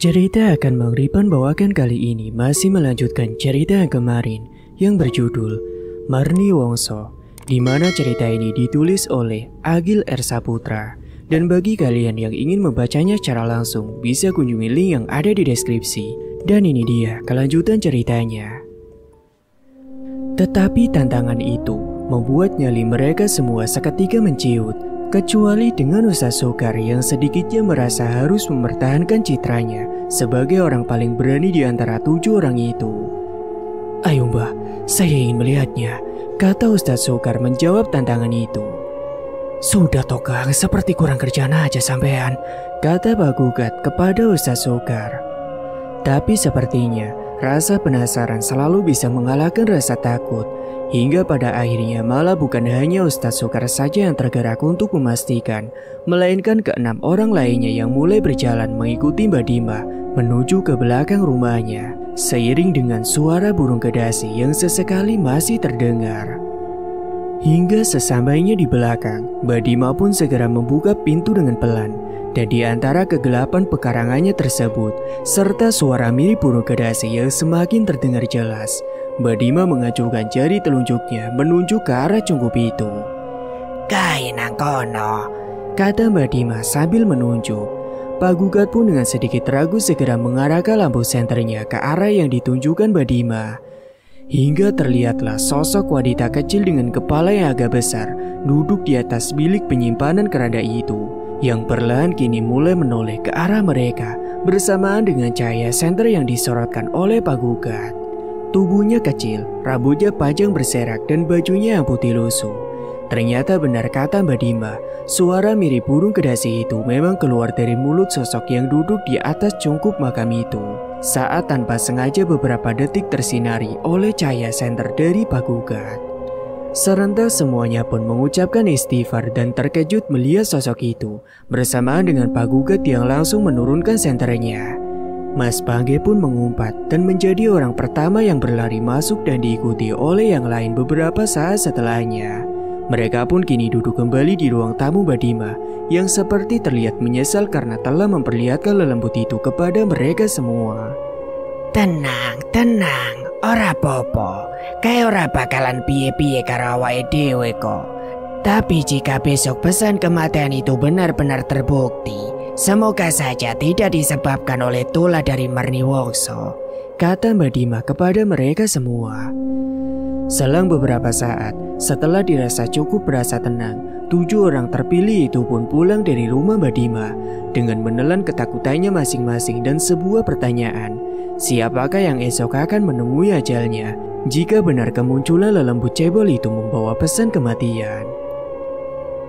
Cerita akan Mang Ripan bawakan kali ini masih melanjutkan cerita yang kemarin yang berjudul Marni Wongso, di mana cerita ini ditulis oleh Agil R. Saputra. Dan bagi kalian yang ingin membacanya secara langsung, bisa kunjungi link yang ada di deskripsi. Dan ini dia kelanjutan ceritanya. Tetapi tantangan itu membuat nyali mereka semua seketika menciut, kecuali dengan Ustaz Soekar yang sedikitnya merasa harus mempertahankan citranya sebagai orang paling berani di antara 7 orang itu. "Ayo Mbah, saya ingin melihatnya," kata Ustaz Soekar menjawab tantangan itu. "Sudah toh Kang, seperti kurang kerjaan aja sampean," kata Pak Gugat kepada Ustaz Soekar. Tapi sepertinya rasa penasaran selalu bisa mengalahkan rasa takut, hingga pada akhirnya malah bukan hanya Ustaz Soekar saja yang tergerak untuk memastikan, melainkan ke-6 orang lainnya yang mulai berjalan mengikuti Mbak Dima menuju ke belakang rumahnya, seiring dengan suara burung kedasi yang sesekali masih terdengar. Hingga sesampainya di belakang, Mbak Dima pun segera membuka pintu dengan pelan, dan di antara kegelapan pekarangannya tersebut, serta suara mirip burung kedasi yang semakin terdengar jelas, Mbak Dima mengacuhkan jari telunjuknya menunjuk ke arah cungkup itu. "Kae nang kono," kata Mbak Dima sambil menunjuk. Pak Gugat pun dengan sedikit ragu segera mengarahkan lampu senternya ke arah yang ditunjukkan Mbak Dima. Hingga terlihatlah sosok wanita kecil dengan kepala yang agak besar duduk di atas bilik penyimpanan keranda itu, yang perlahan kini mulai menoleh ke arah mereka bersamaan dengan cahaya senter yang disorotkan oleh Pak Gugat. Tubuhnya kecil, rambutnya panjang berserak dan bajunya yang putih lusuh. Ternyata benar kata Mbak Dima, suara mirip burung kedasi itu memang keluar dari mulut sosok yang duduk di atas cungkup makam itu, saat tanpa sengaja beberapa detik tersinari oleh cahaya senter dari Pak Gugat. Serentak semuanya pun mengucapkan istighfar dan terkejut melihat sosok itu, bersamaan dengan Pak Gugat yang langsung menurunkan senternya. Mas Pangge pun mengumpat dan menjadi orang pertama yang berlari masuk dan diikuti oleh yang lain beberapa saat setelahnya. Mereka pun kini duduk kembali di ruang tamu Mbak Dima, yang seperti terlihat menyesal karena telah memperlihatkan lelembut itu kepada mereka semua. Tenang, ora popo. Kayak ora bakalan piye-piye karo awake dhewe kok. Tapi jika besok pesan kematian itu benar-benar terbukti, semoga saja tidak disebabkan oleh tulah dari Marni Wongso, kata Mbak Dima kepada mereka semua. Selang beberapa saat, setelah dirasa cukup berasa tenang, 7 orang terpilih itu pun pulang dari rumah Mbak Dima dengan menelan ketakutannya masing-masing dan sebuah pertanyaan. Siapakah yang esok akan menemui ajalnya jika benar kemunculan lelembut cebol itu membawa pesan kematian?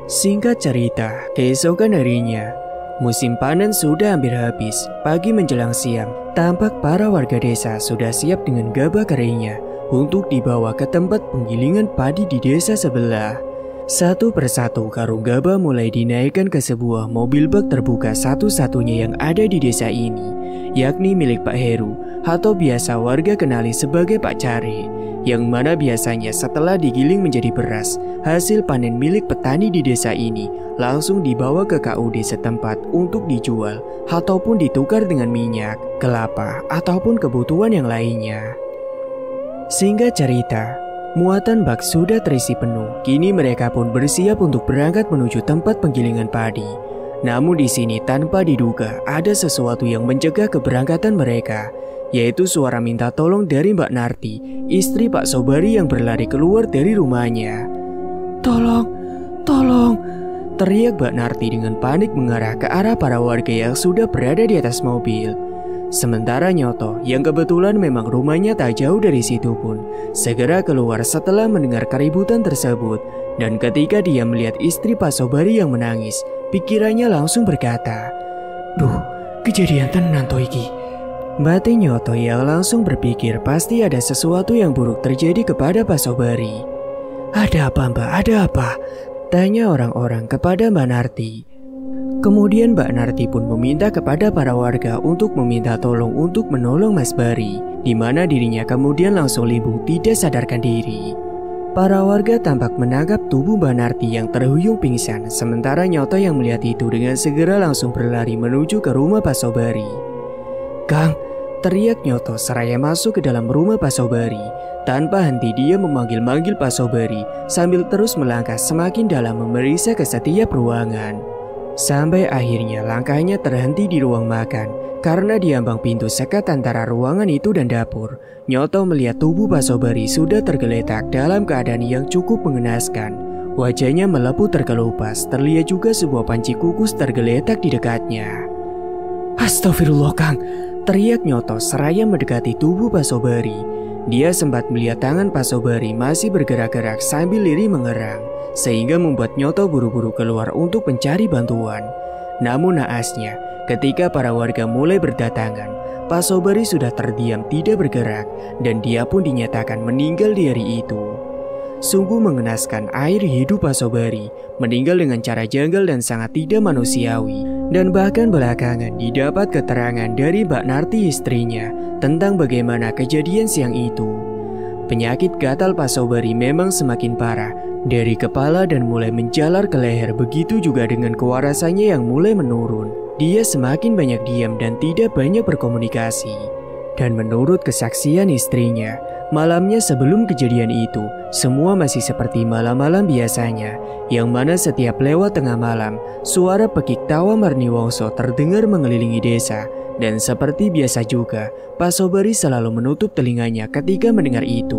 Singkat cerita, keesokan harinya, musim panen sudah hampir habis. Pagi menjelang siang, tampak para warga desa sudah siap dengan gabah keringnya untuk dibawa ke tempat penggilingan padi di desa sebelah. Satu persatu karung gabah mulai dinaikkan ke sebuah mobil bak terbuka satu-satunya yang ada di desa ini, yakni milik Pak Heru atau biasa warga kenali sebagai Pak Care, yang mana biasanya setelah digiling menjadi beras, hasil panen milik petani di desa ini langsung dibawa ke KUD setempat untuk dijual ataupun ditukar dengan minyak, kelapa, ataupun kebutuhan yang lainnya. Singkat cerita, muatan bak sudah terisi penuh. Kini mereka pun bersiap untuk berangkat menuju tempat penggilingan padi. Namun di sini tanpa diduga ada sesuatu yang mencegah keberangkatan mereka, yaitu suara minta tolong dari Mbak Narti, istri Pak Sobari yang berlari keluar dari rumahnya. Tolong, teriak Mbak Narti dengan panik mengarah ke arah para warga yang sudah berada di atas mobil. Sementara Nyoto, yang kebetulan memang rumahnya tak jauh dari situ pun, segera keluar setelah mendengar keributan tersebut. Dan ketika dia melihat istri Pak Sobari yang menangis, pikirannya langsung berkata, "Duh, kejadian tenan toh iki." Batin Nyoto yang langsung berpikir pasti ada sesuatu yang buruk terjadi kepada Pak Sobari. "Ada apa Mbak, ada apa?" tanya orang-orang kepada Mbak Narti. Kemudian Mbak Narti pun meminta kepada para warga untuk meminta tolong untuk menolong Mas Bari, di mana dirinya kemudian langsung limbung tidak sadarkan diri. Para warga tampak menangkap tubuh Mbak Narti yang terhuyung pingsan, sementara Nyoto yang melihat itu dengan segera langsung berlari menuju ke rumah Pak Sobari. "Kang!" teriak Nyoto seraya masuk ke dalam rumah Pak Sobari. Tanpa henti dia memanggil-manggil Pak Sobari sambil terus melangkah semakin dalam memeriksa ke setiap ruangan. Sampai akhirnya langkahnya terhenti di ruang makan. Karena di ambang pintu sekat antara ruangan itu dan dapur, Nyoto melihat tubuh Pak Sobari sudah tergeletak dalam keadaan yang cukup mengenaskan. Wajahnya melepuh terkelupas, terlihat juga sebuah panci kukus tergeletak di dekatnya. "Astagfirullah, Kang!" teriak Nyoto seraya mendekati tubuh Pak Sobari. Dia sempat melihat tangan Pak Sobari masih bergerak-gerak sambil lirih mengerang, sehingga membuat Nyoto buru-buru keluar untuk mencari bantuan. Namun naasnya, ketika para warga mulai berdatangan, Pak Sobari sudah terdiam tidak bergerak dan dia pun dinyatakan meninggal di hari itu. Sungguh mengenaskan air hidup Pak Sobari, meninggal dengan cara janggal dan sangat tidak manusiawi. Dan bahkan belakangan didapat keterangan dari Mbak Narti istrinya tentang bagaimana kejadian siang itu. Penyakit gatal Pak Sobari memang semakin parah dari kepala dan mulai menjalar ke leher, begitu juga dengan kewarasannya yang mulai menurun. Dia semakin banyak diam dan tidak banyak berkomunikasi. Dan menurut kesaksian istrinya, malamnya sebelum kejadian itu, semua masih seperti malam-malam biasanya, yang mana setiap lewat tengah malam, suara pekik tawa Marniwongso terdengar mengelilingi desa. Dan seperti biasa juga, Pak Sobari selalu menutup telinganya ketika mendengar itu.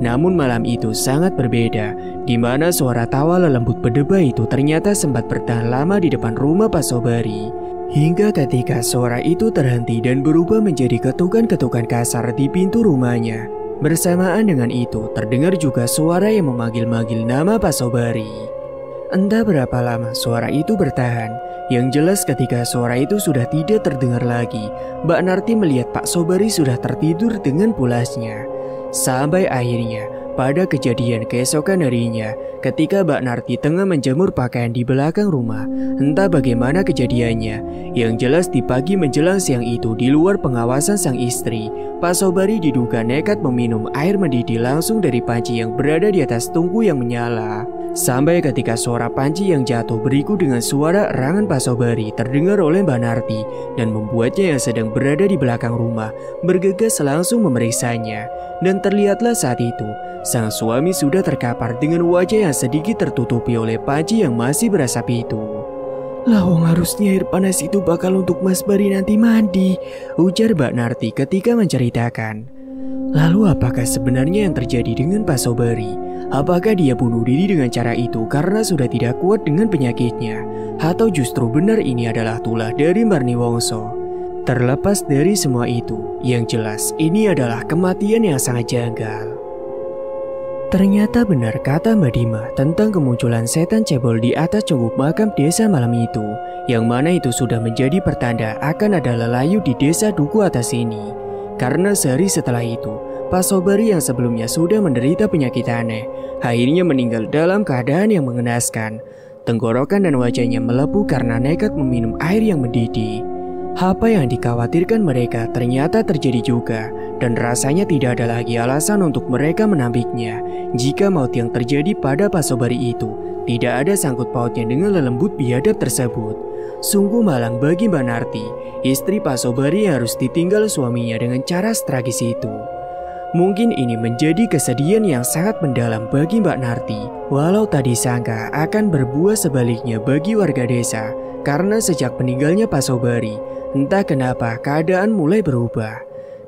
Namun malam itu sangat berbeda, di mana suara tawa lelembut berdeba itu ternyata sempat bertahan lama di depan rumah Pak Sobari. Hingga ketika suara itu terhenti dan berubah menjadi ketukan-ketukan kasar di pintu rumahnya. Bersamaan dengan itu terdengar juga suara yang memanggil-manggil nama Pak Sobari. Entah berapa lama suara itu bertahan. Yang jelas ketika suara itu sudah tidak terdengar lagi, Mbak Narti melihat Pak Sobari sudah tertidur dengan pulasnya. Sampai akhirnya pada kejadian keesokan harinya, ketika Mbak Narti tengah menjemur pakaian di belakang rumah, entah bagaimana kejadiannya, yang jelas di pagi menjelang siang itu di luar pengawasan sang istri, Pak Sobari diduga nekat meminum air mendidih langsung dari panci yang berada di atas tungku yang menyala. Sampai ketika suara panci yang jatuh berikut dengan suara erangan Pak Sobari terdengar oleh Mbak Narti dan membuatnya yang sedang berada di belakang rumah bergegas langsung memeriksanya. Dan terlihatlah saat itu, sang suami sudah terkapar dengan wajah yang sedikit tertutupi oleh panci yang masih berasap itu. "Lawang harusnya air panas itu bakal untuk Mas Bari nanti mandi," ujar Mbak Narti ketika menceritakan. Lalu apakah sebenarnya yang terjadi dengan Pak Sobari? Apakah dia bunuh diri dengan cara itu karena sudah tidak kuat dengan penyakitnya? Atau justru benar ini adalah tulah dari Marniwongso? Terlepas dari semua itu, yang jelas ini adalah kematian yang sangat janggal. Ternyata benar kata Mbak Dima tentang kemunculan setan cebol di atas cungkup makam desa malam itu, yang mana itu sudah menjadi pertanda akan ada lelayu di desa Duku atas ini. Karena sehari setelah itu, Pak Sobari yang sebelumnya sudah menderita penyakit aneh, akhirnya meninggal dalam keadaan yang mengenaskan. Tenggorokan dan wajahnya melepuh karena nekat meminum air yang mendidih. Apa yang dikhawatirkan mereka ternyata terjadi juga, dan rasanya tidak ada lagi alasan untuk mereka menampiknya. Jika maut yang terjadi pada Pak Sobari itu tidak ada sangkut pautnya dengan lelembut biadab tersebut. Sungguh malang bagi Mbak Narti, istri Pak Sobari yang harus ditinggal suaminya dengan cara tragis itu. Mungkin ini menjadi kesedihan yang sangat mendalam bagi Mbak Narti, walau tak disangka akan berbuah sebaliknya bagi warga desa. Karena sejak meninggalnya Pak Sobari, entah kenapa keadaan mulai berubah.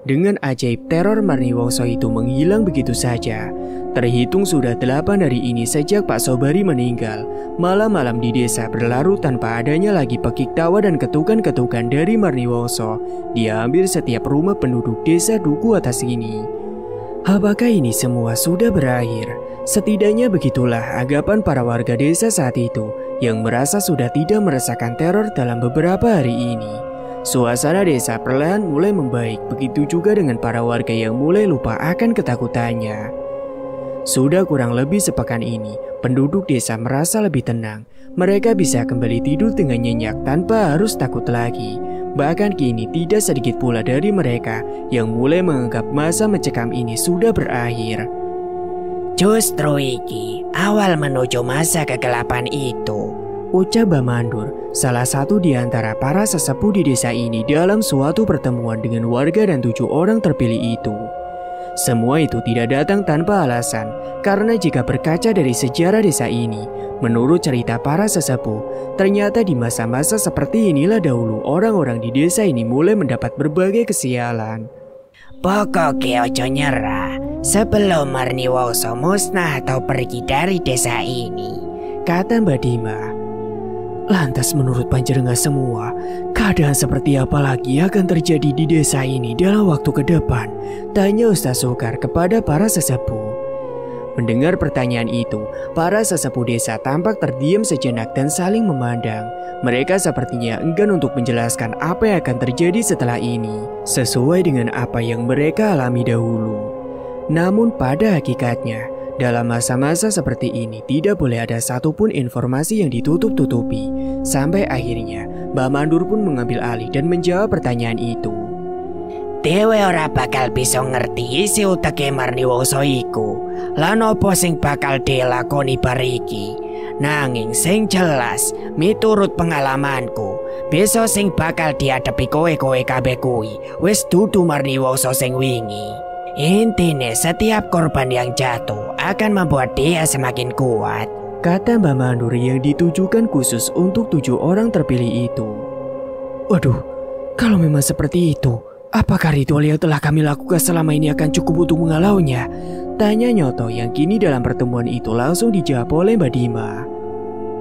Dengan ajaib teror Marniwongso itu menghilang begitu saja. Terhitung sudah 8 hari ini sejak Pak Sobari meninggal. Malam-malam di desa berlarut tanpa adanya lagi pekik tawa dan ketukan-ketukan dari Marniwongso di hampir setiap rumah penduduk desa Duku atas ini. Apakah ini semua sudah berakhir? Setidaknya begitulah anggapan para warga desa saat itu yang merasa sudah tidak merasakan teror dalam beberapa hari ini. Suasana desa perlahan mulai membaik, begitu juga dengan para warga yang mulai lupa akan ketakutannya. Sudah kurang lebih sepekan ini, penduduk desa merasa lebih tenang. Mereka bisa kembali tidur dengan nyenyak tanpa harus takut lagi. Bahkan kini tidak sedikit pula dari mereka yang mulai menganggap masa mencekam ini sudah berakhir. Justru iki awal menuju masa kegelapan itu, ucap Bamandur, salah satu di antara para sesepuh di desa ini dalam suatu pertemuan dengan warga dan 7 orang terpilih itu. Semua itu tidak datang tanpa alasan, karena jika berkaca dari sejarah desa ini, menurut cerita para sesepuh, ternyata di masa-masa seperti inilah dahulu orang-orang di desa ini mulai mendapat berbagai kesialan. Pokoknya ojo nyerah sebelum Marniwangsa musnah atau pergi dari desa ini, kata Mbak Dima. Lantas menurut panjenengan semua, keadaan seperti apa lagi akan terjadi di desa ini dalam waktu ke depan? Tanya Ustaz Sokar kepada para sesepuh. Mendengar pertanyaan itu, para sesepuh desa tampak terdiam sejenak dan saling memandang. Mereka sepertinya enggan untuk menjelaskan apa yang akan terjadi setelah ini, sesuai dengan apa yang mereka alami dahulu. Namun pada hakikatnya, dalam masa-masa seperti ini tidak boleh ada satupun informasi yang ditutup-tutupi. Sampai akhirnya Mbak Mandur pun mengambil alih dan menjawab pertanyaan itu. Dewe ora bakal bisa ngerti isi uteke Marniwangsa iku. Lan opo sing bakal dilakoni bariki. Nanging sing jelas, miturut pengalamanku, besok sing bakal dihadapi kowe-kowe kabeh kuwi wis dudu Marniwangsa sing wingi. Intinya setiap korban yang jatuh akan membuat dia semakin kuat, kata Mbak Mandur yang ditujukan khusus untuk 7 orang terpilih itu. Waduh, kalau memang seperti itu, apakah ritual yang telah kami lakukan selama ini akan cukup untuk mengalaunya? Tanya Nyoto yang kini dalam pertemuan itu langsung dijawab oleh Mbak Dima.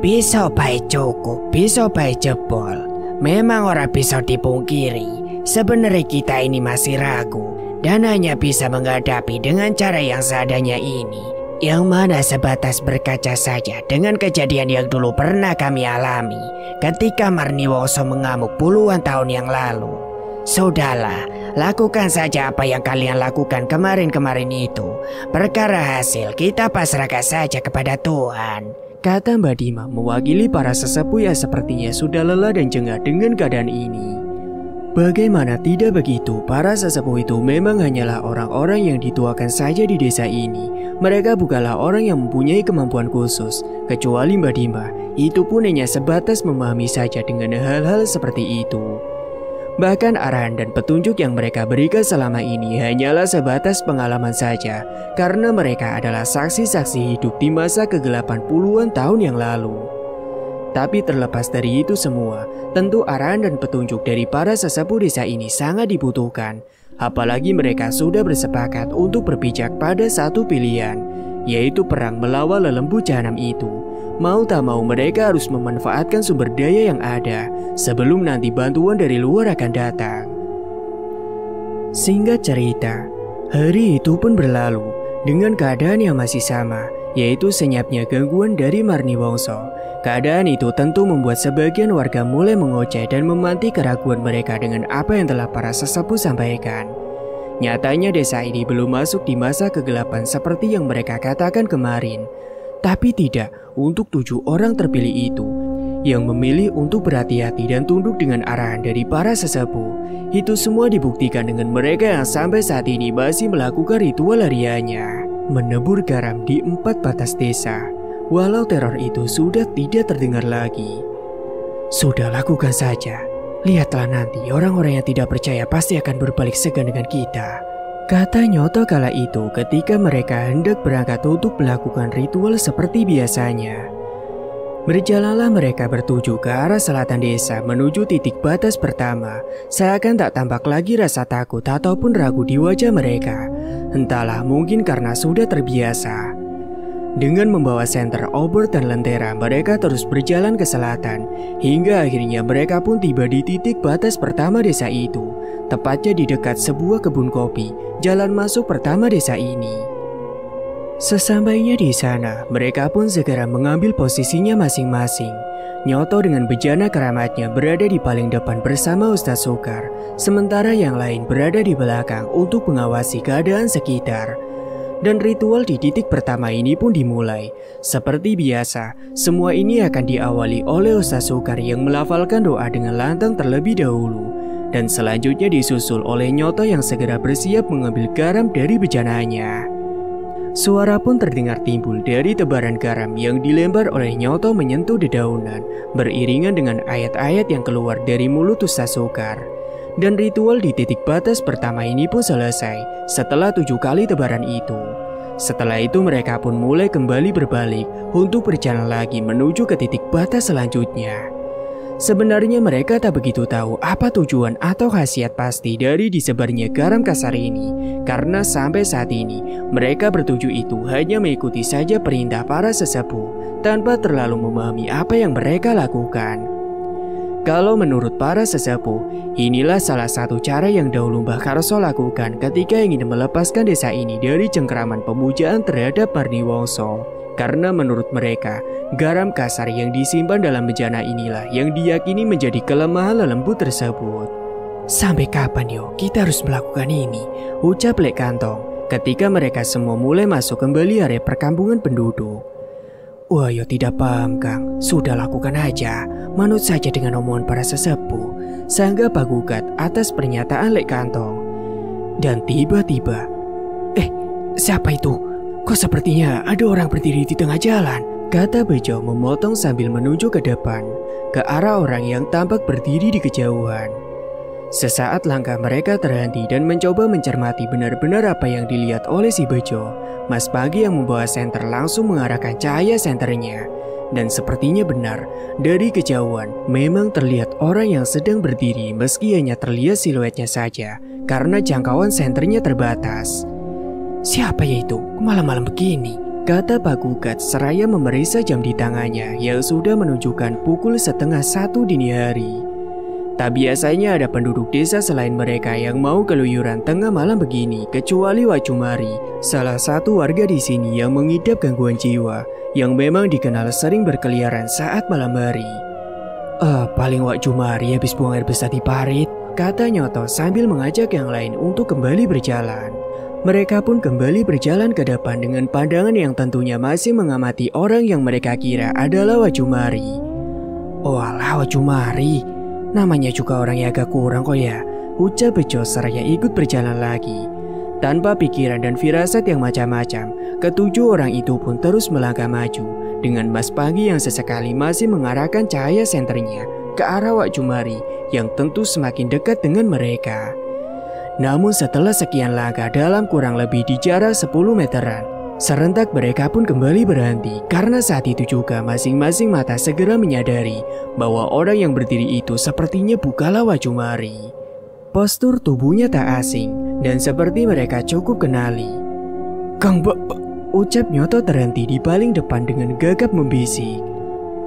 Bisa baik cukup, bisa baik jebol. Memang orang bisa dipungkiri, sebenarnya kita ini masih ragu dan hanya bisa menghadapi dengan cara yang seadanya ini, yang mana sebatas berkaca saja dengan kejadian yang dulu pernah kami alami ketika Marniwangsa mengamuk puluhan tahun yang lalu. Sudahlah, lakukan saja apa yang kalian lakukan kemarin-kemarin itu. Perkara hasil kita pasrahkan saja kepada Tuhan, kata Mbak Dima mewakili para sesepuh yang sepertinya sudah lelah dan jengah dengan keadaan ini. Bagaimana tidak begitu, para sesepuh itu memang hanyalah orang-orang yang dituakan saja di desa ini. Mereka bukanlah orang yang mempunyai kemampuan khusus, kecuali Mbak Dima, itu pun hanya sebatas memahami saja dengan hal-hal seperti itu. Bahkan arahan dan petunjuk yang mereka berikan selama ini hanyalah sebatas pengalaman saja, karena mereka adalah saksi-saksi hidup di masa kegelapan puluhan tahun yang lalu. Tapi terlepas dari itu semua, tentu arahan dan petunjuk dari para sesepuh desa ini sangat dibutuhkan. Apalagi mereka sudah bersepakat untuk berpijak pada satu pilihan, yaitu perang melawan lelembut jahanam itu. Mau tak mau mereka harus memanfaatkan sumber daya yang ada, sebelum nanti bantuan dari luar akan datang. Singkat cerita, hari itu pun berlalu, dengan keadaan yang masih sama, yaitu senyapnya gangguan dari Marniwangsa. Keadaan itu tentu membuat sebagian warga mulai mengoceh dan memantik keraguan mereka dengan apa yang telah para sesepuh sampaikan. Nyatanya desa ini belum masuk di masa kegelapan seperti yang mereka katakan kemarin. Tapi tidak untuk 7 orang terpilih itu, yang memilih untuk berhati-hati dan tunduk dengan arahan dari para sesepuh. Itu semua dibuktikan dengan mereka yang sampai saat ini masih melakukan ritual hariannya, menebur garam di 4 batas desa. Walau teror itu sudah tidak terdengar lagi. Sudah, lakukan saja. Lihatlah nanti orang-orang yang tidak percaya pasti akan berbalik segan dengan kita, kata Nyoto kala itu ketika mereka hendak berangkat untuk melakukan ritual seperti biasanya. Berjalanlah mereka bertuju ke arah selatan desa menuju titik batas pertama. Seakan tak tampak lagi rasa takut ataupun ragu di wajah mereka. Entahlah, mungkin karena sudah terbiasa. Dengan membawa senter, obor, dan lentera, mereka terus berjalan ke selatan. Hingga akhirnya mereka pun tiba di titik batas pertama desa itu. Tepatnya di dekat sebuah kebun kopi, jalan masuk pertama desa ini. Sesampainya di sana, mereka pun segera mengambil posisinya masing-masing. Nyoto dengan bejana keramatnya berada di paling depan bersama Ustaz Sokar, sementara yang lain berada di belakang untuk mengawasi keadaan sekitar. Dan ritual di titik pertama ini pun dimulai. Seperti biasa, semua ini akan diawali oleh Ustaz Sokar yang melafalkan doa dengan lantang terlebih dahulu. Dan selanjutnya disusul oleh Nyoto yang segera bersiap mengambil garam dari bejananya. Suara pun terdengar timbul dari tebaran garam yang dilempar oleh Nyoto menyentuh dedaunan, beriringan dengan ayat-ayat yang keluar dari mulut Ustaz Sekar. Dan ritual di titik batas pertama ini pun selesai setelah 7 kali tebaran itu. Setelah itu mereka pun mulai kembali berbalik untuk berjalan lagi menuju ke titik batas selanjutnya. Sebenarnya mereka tak begitu tahu apa tujuan atau khasiat pasti dari disebarnya garam kasar ini, karena sampai saat ini mereka bertuju itu hanya mengikuti saja perintah para sesepuh tanpa terlalu memahami apa yang mereka lakukan. Kalau menurut para sesepuh, inilah salah satu cara yang dahulu Mbah Karso lakukan ketika ingin melepaskan desa ini dari cengkeraman pemujaan terhadap Mardiwongso. Karena menurut mereka, garam kasar yang disimpan dalam bejana inilah yang diyakini menjadi kelemahan lelembut tersebut. Sampai kapan yo kita harus melakukan ini? Ucap Lek Kantong ketika mereka semua mulai masuk kembali area perkampungan penduduk. Wah yo tidak paham Kang, sudah lakukan aja, manut saja dengan omongan para sesepuh, sanggah Pak Gugat atas pernyataan Lek Kantong. Dan tiba-tiba, siapa itu? Kok sepertinya ada orang berdiri di tengah jalan, kata Bejo memotong sambil menuju ke depan, ke arah orang yang tampak berdiri di kejauhan. Sesaat langkah mereka terhenti dan mencoba mencermati benar-benar apa yang dilihat oleh si Bejo. Mas Pagi yang membawa senter langsung mengarahkan cahaya senternya. Dan sepertinya benar, dari kejauhan memang terlihat orang yang sedang berdiri meski hanya terlihat siluetnya saja, karena jangkauan senternya terbatas. Siapa ya itu? Malam-malam begini, kata Pak Gugat seraya memeriksa jam di tangannya yang sudah menunjukkan pukul 12:30 dini hari. Tak biasanya ada penduduk desa selain mereka yang mau keluyuran tengah malam begini, kecuali Wak Jumari, salah satu warga di sini yang mengidap gangguan jiwa, yang memang dikenal sering berkeliaran saat malam hari. Paling Wak Jumari habis buang air besar di parit, kata Nyoto sambil mengajak yang lain untuk kembali berjalan. Mereka pun kembali berjalan ke depan dengan pandangan yang tentunya masih mengamati orang yang mereka kira adalah Wak Jumari. Oh alah Wak Jumari, namanya juga orang yang agak kurang kok ya, ucap Bejo seraya ikut berjalan lagi. Tanpa pikiran dan firasat yang macam-macam, ketujuh orang itu pun terus melangkah maju, dengan Mas Pagi yang sesekali masih mengarahkan cahaya senternya ke arah Wak Jumari yang tentu semakin dekat dengan mereka. Namun setelah sekian langkah dalam kurang lebih di jarak 10 meteran, serentak mereka pun kembali berhenti karena saat itu juga masing-masing mata segera menyadari bahwa orang yang berdiri itu sepertinya bukanlah Wak Jumari. Postur tubuhnya tak asing dan seperti mereka cukup kenali. Kang ucap Nyoto terhenti di paling depan dengan gagap membisik.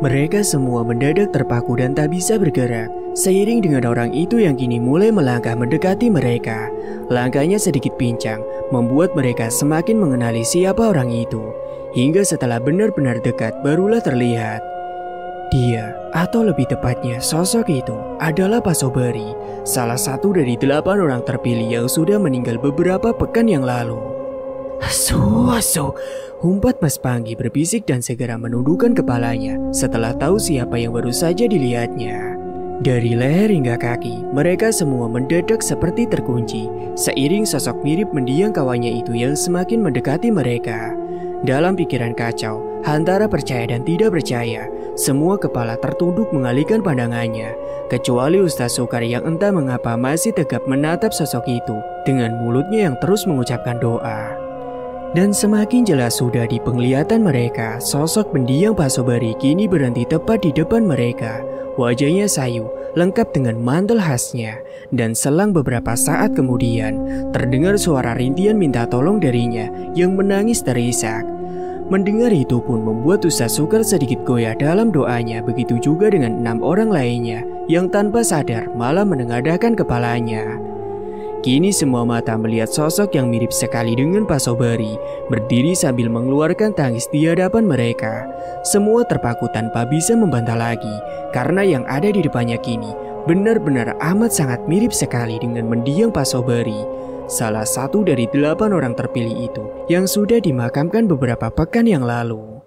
Mereka semua mendadak terpaku dan tak bisa bergerak, seiring dengan orang itu yang kini mulai melangkah mendekati mereka. Langkahnya sedikit pincang, membuat mereka semakin mengenali siapa orang itu. Hingga setelah benar-benar dekat barulah terlihat. Dia, atau lebih tepatnya sosok itu, adalah Pak Sobari, salah satu dari 8 orang terpilih yang sudah meninggal beberapa pekan yang lalu. Humpat Mas Panggi berbisik dan segera menundukkan kepalanya setelah tahu siapa yang baru saja dilihatnya. Dari leher hingga kaki, mereka semua mendadak seperti terkunci, seiring sosok mirip mendiang kawannya itu yang semakin mendekati mereka. Dalam pikiran kacau, antara percaya dan tidak percaya, semua kepala tertunduk mengalihkan pandangannya, kecuali Ustaz Sekar yang entah mengapa masih tegap menatap sosok itu dengan mulutnya yang terus mengucapkan doa. Dan semakin jelas sudah di penglihatan mereka, sosok pendiam Pak Sobari kini berhenti tepat di depan mereka. Wajahnya sayu, lengkap dengan mantel khasnya. Dan selang beberapa saat kemudian, terdengar suara rintian minta tolong darinya yang menangis terisak. Mendengar itu pun membuat Ustaz Sekar sedikit goyah dalam doanya, begitu juga dengan 6 orang lainnya yang tanpa sadar malah menengadahkan kepalanya. Kini semua mata melihat sosok yang mirip sekali dengan Pak Sobari berdiri sambil mengeluarkan tangis di hadapan mereka. Semua terpaku tanpa bisa membantah lagi karena yang ada di depannya kini benar-benar amat sangat mirip sekali dengan mendiang Pak Sobari, salah satu dari 8 orang terpilih itu yang sudah dimakamkan beberapa pekan yang lalu.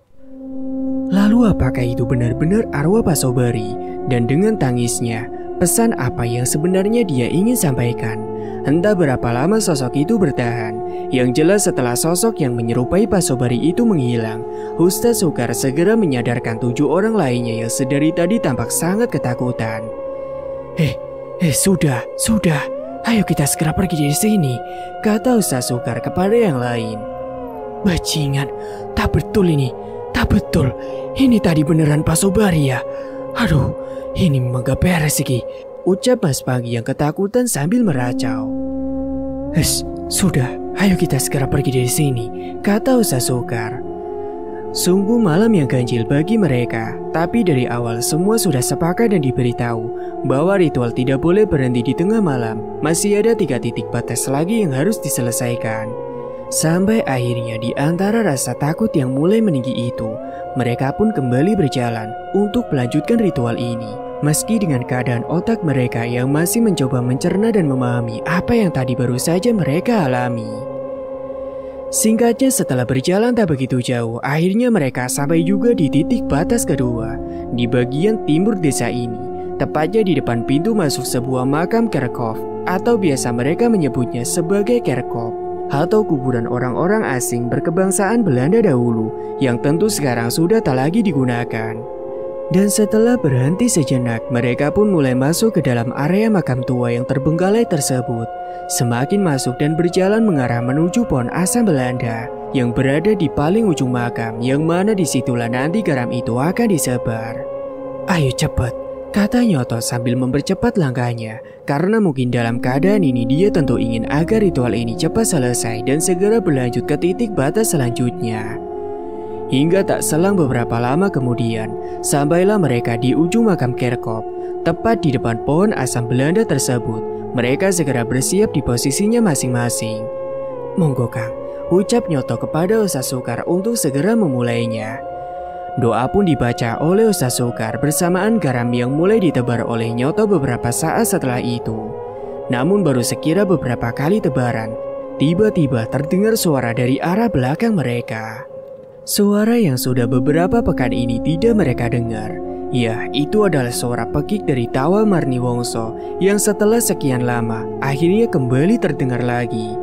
Lalu apakah itu benar-benar arwah Pak Sobari? Dan dengan tangisnya, pesan apa yang sebenarnya dia ingin sampaikan? Entah berapa lama sosok itu bertahan, Yang jelas setelah sosok yang menyerupai Pasobari itu menghilang, Ustaz Soekar segera menyadarkan 7 orang lainnya yang sedari tadi tampak sangat ketakutan. Sudah. Ayo kita segera pergi dari sini, kata Ustaz Soekar kepada yang lain. Bajingan, tak betul ini. Tak betul, ini tadi beneran Pasobari ya. Aduh, ini memang gak beres sih, ucap Mas Pagi yang ketakutan sambil meracau. Sudah, ayo kita segera pergi dari sini, kata Ustaz Soekar. Sungguh malam yang ganjil bagi mereka, tapi dari awal semua sudah sepakat dan diberitahu bahwa ritual tidak boleh berhenti di tengah malam. Masih ada 3 titik batas lagi yang harus diselesaikan. Sampai akhirnya di antara rasa takut yang mulai meninggi itu, mereka pun kembali berjalan untuk melanjutkan ritual ini. Meski dengan keadaan otak mereka yang masih mencoba mencerna dan memahami apa yang tadi baru saja mereka alami. Singkatnya setelah berjalan tak begitu jauh, akhirnya mereka sampai juga di titik batas kedua, di bagian timur desa ini, tepatnya di depan pintu masuk sebuah makam kerkhof, atau biasa mereka menyebutnya sebagai kerkhof, atau kuburan orang-orang asing berkebangsaan Belanda dahulu, yang tentu sekarang sudah tak lagi digunakan. Dan setelah berhenti sejenak, mereka pun mulai masuk ke dalam area makam tua yang terbengkalai tersebut. Semakin masuk dan berjalan mengarah menuju pohon asam Belanda yang berada di paling ujung makam, yang mana disitulah nanti garam itu akan disebar. Ayo cepat, kata Nyoto sambil mempercepat langkahnya, karena mungkin dalam keadaan ini dia tentu ingin agar ritual ini cepat selesai dan segera berlanjut ke titik batas selanjutnya. Hingga tak selang beberapa lama kemudian, sampailah mereka di ujung makam kerkhof, tepat di depan pohon asam Belanda tersebut. Mereka segera bersiap di posisinya masing-masing. Monggo Kang, ucap Nyoto kepada Ustaz Soekar untuk segera memulainya. Doa pun dibaca oleh Ustaz Soekar bersamaan garam yang mulai ditebar oleh Nyoto beberapa saat setelah itu. Namun baru sekira beberapa kali tebaran, tiba-tiba terdengar suara dari arah belakang mereka. Suara yang sudah beberapa pekan ini tidak mereka dengar. Ya, itu adalah suara pekik dari Tawa Marni Wongso yang setelah sekian lama akhirnya kembali terdengar lagi.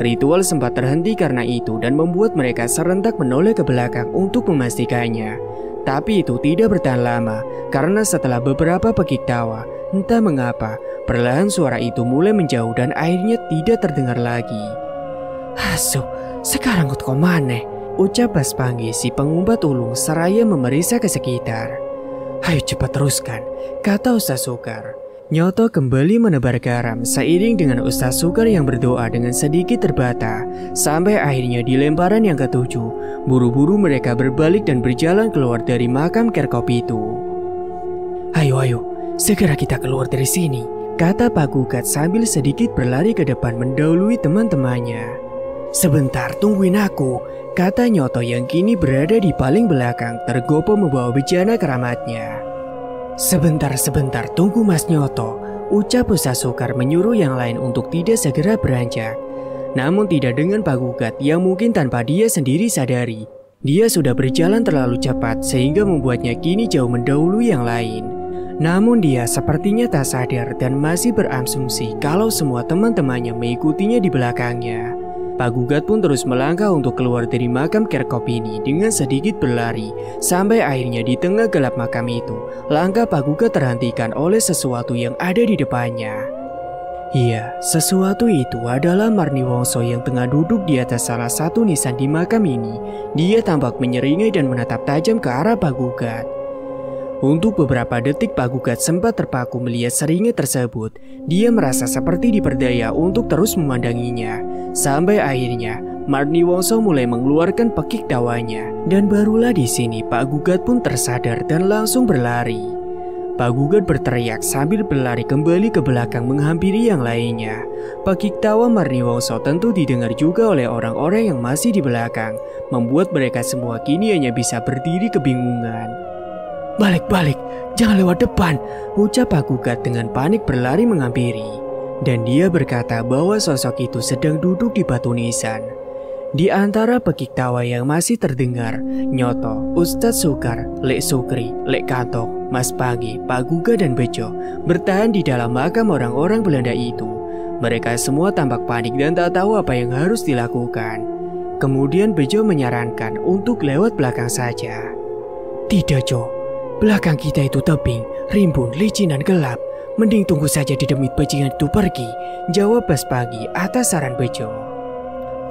Ritual sempat terhenti karena itu dan membuat mereka serentak menoleh ke belakang untuk memastikannya. Tapi itu tidak bertahan lama karena setelah beberapa pekik tawa, entah mengapa perlahan suara itu mulai menjauh dan akhirnya tidak terdengar lagi. Asuh, sekarang kau maneh, ucap Mas Panggi si pengumpat ulung seraya memeriksa ke sekitar. Ayo cepat teruskan, kata Ustaz Soekar. Nyoto kembali menebar garam seiring dengan Ustaz Soekar yang berdoa dengan sedikit terbata. Sampai akhirnya di lemparan yang ke-7, buru-buru mereka berbalik dan berjalan keluar dari makam kerkhof itu. Ayo, segera kita keluar dari sini, kata Pak Gugat sambil sedikit berlari ke depan mendahului teman-temannya. Sebentar, tungguin aku, kata Nyoto yang kini berada di paling belakang tergopoh membawa bejana keramatnya. Sebentar, tunggu Mas Nyoto, ucap Ustaz Soekar menyuruh yang lain untuk tidak segera beranjak. Namun tidak dengan Pak Gugat yang mungkin tanpa dia sendiri sadari, dia sudah berjalan terlalu cepat sehingga membuatnya kini jauh mendahului yang lain. Namun dia sepertinya tak sadar dan masih berasumsi kalau semua teman-temannya mengikutinya di belakangnya. Pak Gugat pun terus melangkah untuk keluar dari makam kerkhof ini dengan sedikit berlari. Sampai akhirnya di tengah gelap makam itu, langkah Pak Gugat terhentikan oleh sesuatu yang ada di depannya. Iya, sesuatu itu adalah Marni Wongso yang tengah duduk di atas salah satu nisan di makam ini. Dia tampak menyeringai dan menatap tajam ke arah Pak Gugat. Untuk beberapa detik Pak Gugat sempat terpaku melihat seringai tersebut. Dia merasa seperti diperdaya untuk terus memandanginya. Sampai akhirnya Marni Wongso mulai mengeluarkan pekik tawanya. Dan barulah di sini Pak Gugat pun tersadar dan langsung berlari. Pak Gugat berteriak sambil berlari kembali ke belakang menghampiri yang lainnya. Pekik tawa Marni Wongso tentu didengar juga oleh orang-orang yang masih di belakang, membuat mereka semua kini hanya bisa berdiri kebingungan. Balik, jangan lewat depan, ucap Pak Gugat dengan panik berlari menghampiri. Dan dia berkata bahwa sosok itu sedang duduk di batu nisan. Di antara pekik tawa yang masih terdengar, Nyoto, Ustaz Soekar, Lek Sukri, Lek Kantong, Mas Panggi, Pak Gugat dan Bejo bertahan di dalam makam orang-orang Belanda itu. Mereka semua tampak panik dan tak tahu apa yang harus dilakukan. Kemudian Bejo menyarankan untuk lewat belakang saja. Tidak, Jo. Belakang kita itu tebing, rimbun, licin dan gelap. Mending tunggu saja di demit bajingan itu pergi, jawab Bespagi atas saran Bejo.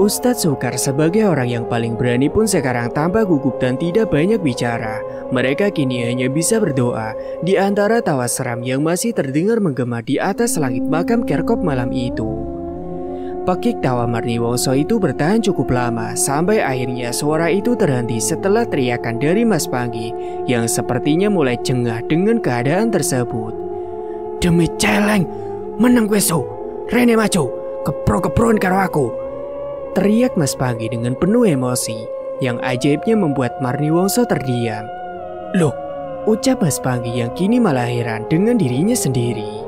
Ustadz Soekar sebagai orang yang paling berani pun sekarang tampak gugup dan tidak banyak bicara. Mereka kini hanya bisa berdoa di antara tawa seram yang masih terdengar menggema di atas langit makam Kerkop malam itu. Pekik tawa Marniwongso itu bertahan cukup lama sampai akhirnya suara itu terhenti setelah teriakan dari Mas Panggi yang sepertinya mulai jengah dengan keadaan tersebut. Demi celeng, menang gue so, Rene maju, kepro-keproan karo aku. Teriak Mas Panggi dengan penuh emosi yang ajaibnya membuat Marniwongso terdiam. Loh, ucap Mas Panggi yang kini malah heran dengan dirinya sendiri.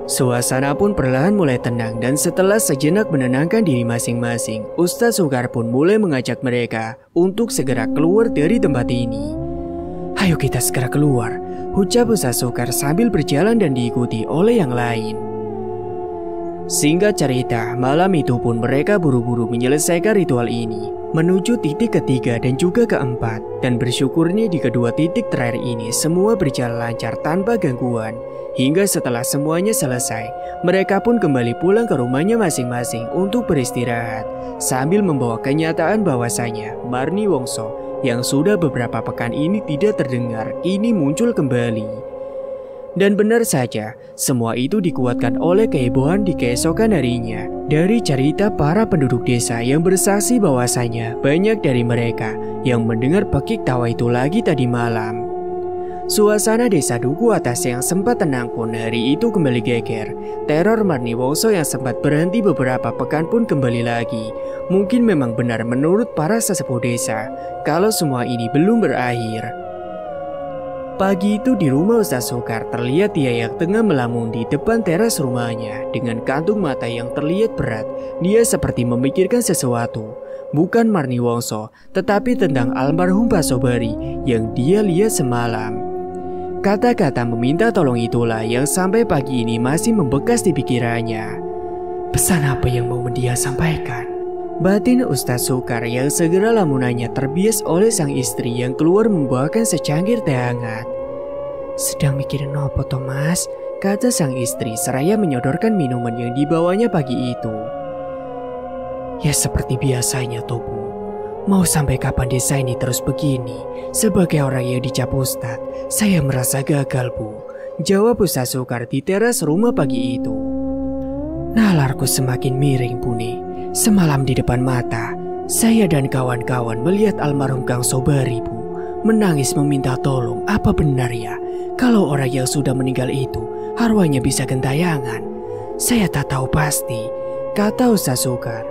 Suasana pun perlahan mulai tenang dan setelah sejenak menenangkan diri masing-masing, Ustadz Soekar pun mulai mengajak mereka untuk segera keluar dari tempat ini. Ayo kita segera keluar, ucap Ustadz Soekar sambil berjalan dan diikuti oleh yang lain. Singkat cerita, malam itu pun mereka buru-buru menyelesaikan ritual ini, menuju titik ketiga dan juga keempat, dan bersyukurnya di kedua titik terakhir ini semua berjalan lancar tanpa gangguan. Hingga setelah semuanya selesai, mereka pun kembali pulang ke rumahnya masing-masing untuk beristirahat, sambil membawa kenyataan bahwasanya Marniwongso yang sudah beberapa pekan ini tidak terdengar, kini muncul kembali. Dan benar saja, semua itu dikuatkan oleh kehebohan di keesokan harinya. Dari cerita para penduduk desa yang bersaksi bahwasanya banyak dari mereka yang mendengar pekik tawa itu lagi tadi malam. Suasana desa Duku Atas yang sempat tenang pun hari itu kembali geger. Teror Marniwongso yang sempat berhenti beberapa pekan pun kembali lagi. Mungkin memang benar menurut para sesepuh desa, kalau semua ini belum berakhir. Pagi itu di rumah Ustadz Soekar terlihat dia yang tengah melamun di depan teras rumahnya dengan kantung mata yang terlihat berat. Dia seperti memikirkan sesuatu, bukan Marniwongso, tetapi tentang almarhum Pak Sobari yang dia lihat semalam. Kata-kata meminta tolong itulah yang sampai pagi ini masih membekas di pikirannya. Pesan apa yang mau dia sampaikan? Batin Ustadz Soekar yang segera lamunannya terbias oleh sang istri yang keluar membawakan secangkir teh hangat. Sedang mikirin apa Thomas? Kata sang istri seraya menyodorkan minuman yang dibawanya pagi itu. Ya seperti biasanya Tobu. Mau sampai kapan desa ini terus begini? Sebagai orang yang dicap Ustadz, saya merasa gagal Bu. Jawab Ustadz Soekar di teras rumah pagi itu. Nalarku semakin miring Bune. Semalam di depan mata, saya dan kawan-kawan melihat almarhum Kang Sobari Bu. Menangis meminta tolong, apa benar ya? Kalau orang yang sudah meninggal itu, arwahnya bisa gentayangan. Saya tak tahu pasti, kata Ustadz Soekar.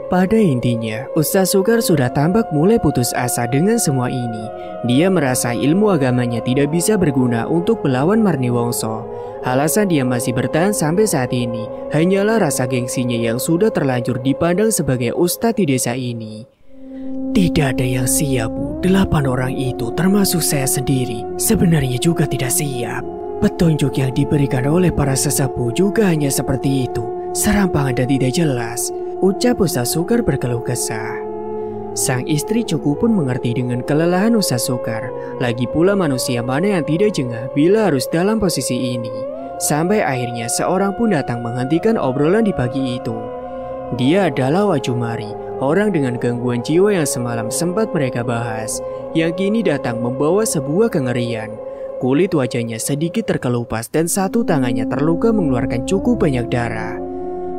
Pada intinya, Ustadz Soekar sudah tampak mulai putus asa dengan semua ini. Dia merasa ilmu agamanya tidak bisa berguna untuk melawan Marniwongso. Alasan dia masih bertahan sampai saat ini hanyalah rasa gengsinya yang sudah terlanjur dipandang sebagai ustadz di desa ini. Tidak ada yang siap Bu. 8 orang itu termasuk saya sendiri sebenarnya juga tidak siap. Petunjuk yang diberikan oleh para sesepuh juga hanya seperti itu, serampangan dan tidak jelas, ucap Ustadz Soekar berkeluh kesah. Sang istri cukup pun mengerti dengan kelelahan Ustadz Soekar. Lagi pula manusia mana yang tidak jengah bila harus dalam posisi ini. Sampai akhirnya seorang pun datang menghentikan obrolan di pagi itu. Dia adalah Wajumari, orang dengan gangguan jiwa yang semalam sempat mereka bahas, yang kini datang membawa sebuah kengerian. Kulit wajahnya sedikit terkelupas dan satu tangannya terluka mengeluarkan cukup banyak darah.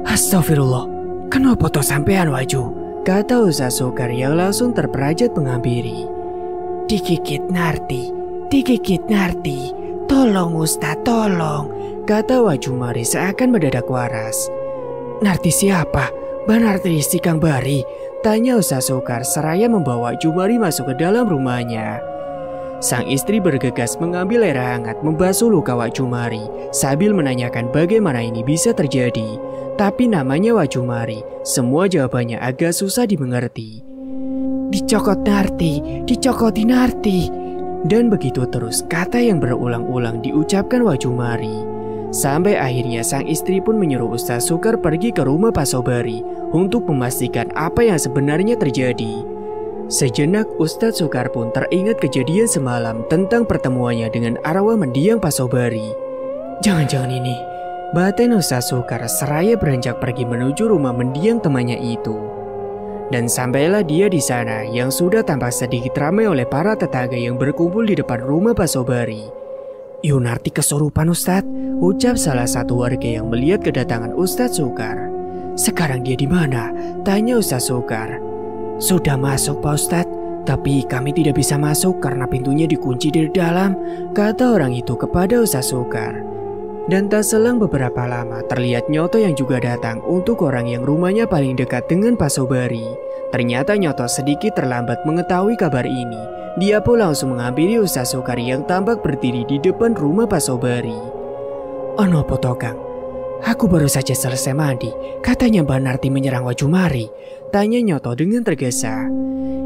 Astagfirullah, kenapa toh sampean Waju? Kata Ustadz Soekar yang langsung terperajat menghampiri. Digigit Narti, tolong Ustadz, tolong, kata Wajumari seakan mendadak waras. Narti siapa? Narti si Kang Bari, tanya Ustadz Soekar seraya membawa Jumari masuk ke dalam rumahnya. Sang istri bergegas mengambil air hangat membasuh luka Wajumari sambil menanyakan bagaimana ini bisa terjadi. Tapi namanya Wajumari, semua jawabannya agak susah dimengerti. Dicokoti Narti. Dan begitu terus kata yang berulang-ulang diucapkan Wajumari. Sampai akhirnya sang istri pun menyuruh Ustaz Sukar pergi ke rumah Pak Sobari untuk memastikan apa yang sebenarnya terjadi. Sejenak Ustaz Sukar pun teringat kejadian semalam tentang pertemuannya dengan arwah mendiang Pak Sobari. Jangan-jangan ini, batin Ustaz Sukar seraya beranjak pergi menuju rumah mendiang temannya itu. Dan sampailah dia di sana yang sudah tampak sedikit ramai oleh para tetangga yang berkumpul di depan rumah Pak Sobari. Yunarti kesurupan Ustadz, ucap salah satu warga yang melihat kedatangan Ustadz Sukar. Sekarang dia di mana? Tanya Ustadz Sukar. Sudah masuk Pak Ustadz, tapi kami tidak bisa masuk karena pintunya dikunci dari dalam, kata orang itu kepada Ustadz Sukar. Dan tak selang beberapa lama terlihat Nyoto yang juga datang untuk orang yang rumahnya paling dekat dengan Pak Sobari. Ternyata Nyoto sedikit terlambat mengetahui kabar ini. Dia pun langsung menghampiri Ustaz Sukar yang tampak berdiri di depan rumah Pak Sobari. Ono potokang, aku baru saja selesai mandi. Katanya Mbak Narti menyerang Wajumari, tanya Nyoto dengan tergesa.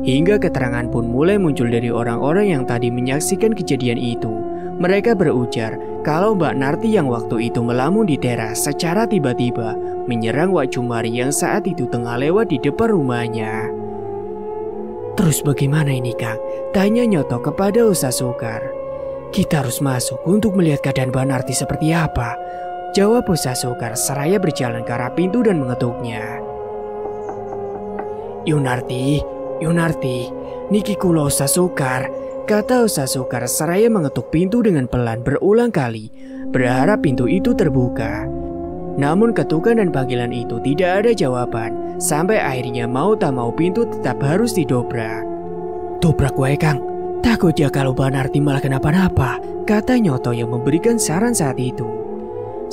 Hingga keterangan pun mulai muncul dari orang-orang yang tadi menyaksikan kejadian itu. Mereka berujar kalau Mbak Narti yang waktu itu melamun di teras secara tiba-tiba menyerang Wajumari yang saat itu tengah lewat di depan rumahnya. Terus bagaimana ini Kang? Tanya Nyoto kepada Ustaz Sukar. Kita harus masuk untuk melihat keadaan Mbak Narti seperti apa, jawab Ustaz Sukar seraya berjalan ke arah pintu dan mengetuknya. Yunarti, niki kula Ustaz Sukar, kata Ustaz Sukar seraya mengetuk pintu dengan pelan berulang kali, berharap pintu itu terbuka. Namun ketukan dan panggilan itu tidak ada jawaban, sampai akhirnya mau tak mau pintu tetap harus didobrak. Dobrak wae Kang, takut ya kalau Mbak Narti malah kenapa-napa, kata Nyoto yang memberikan saran saat itu.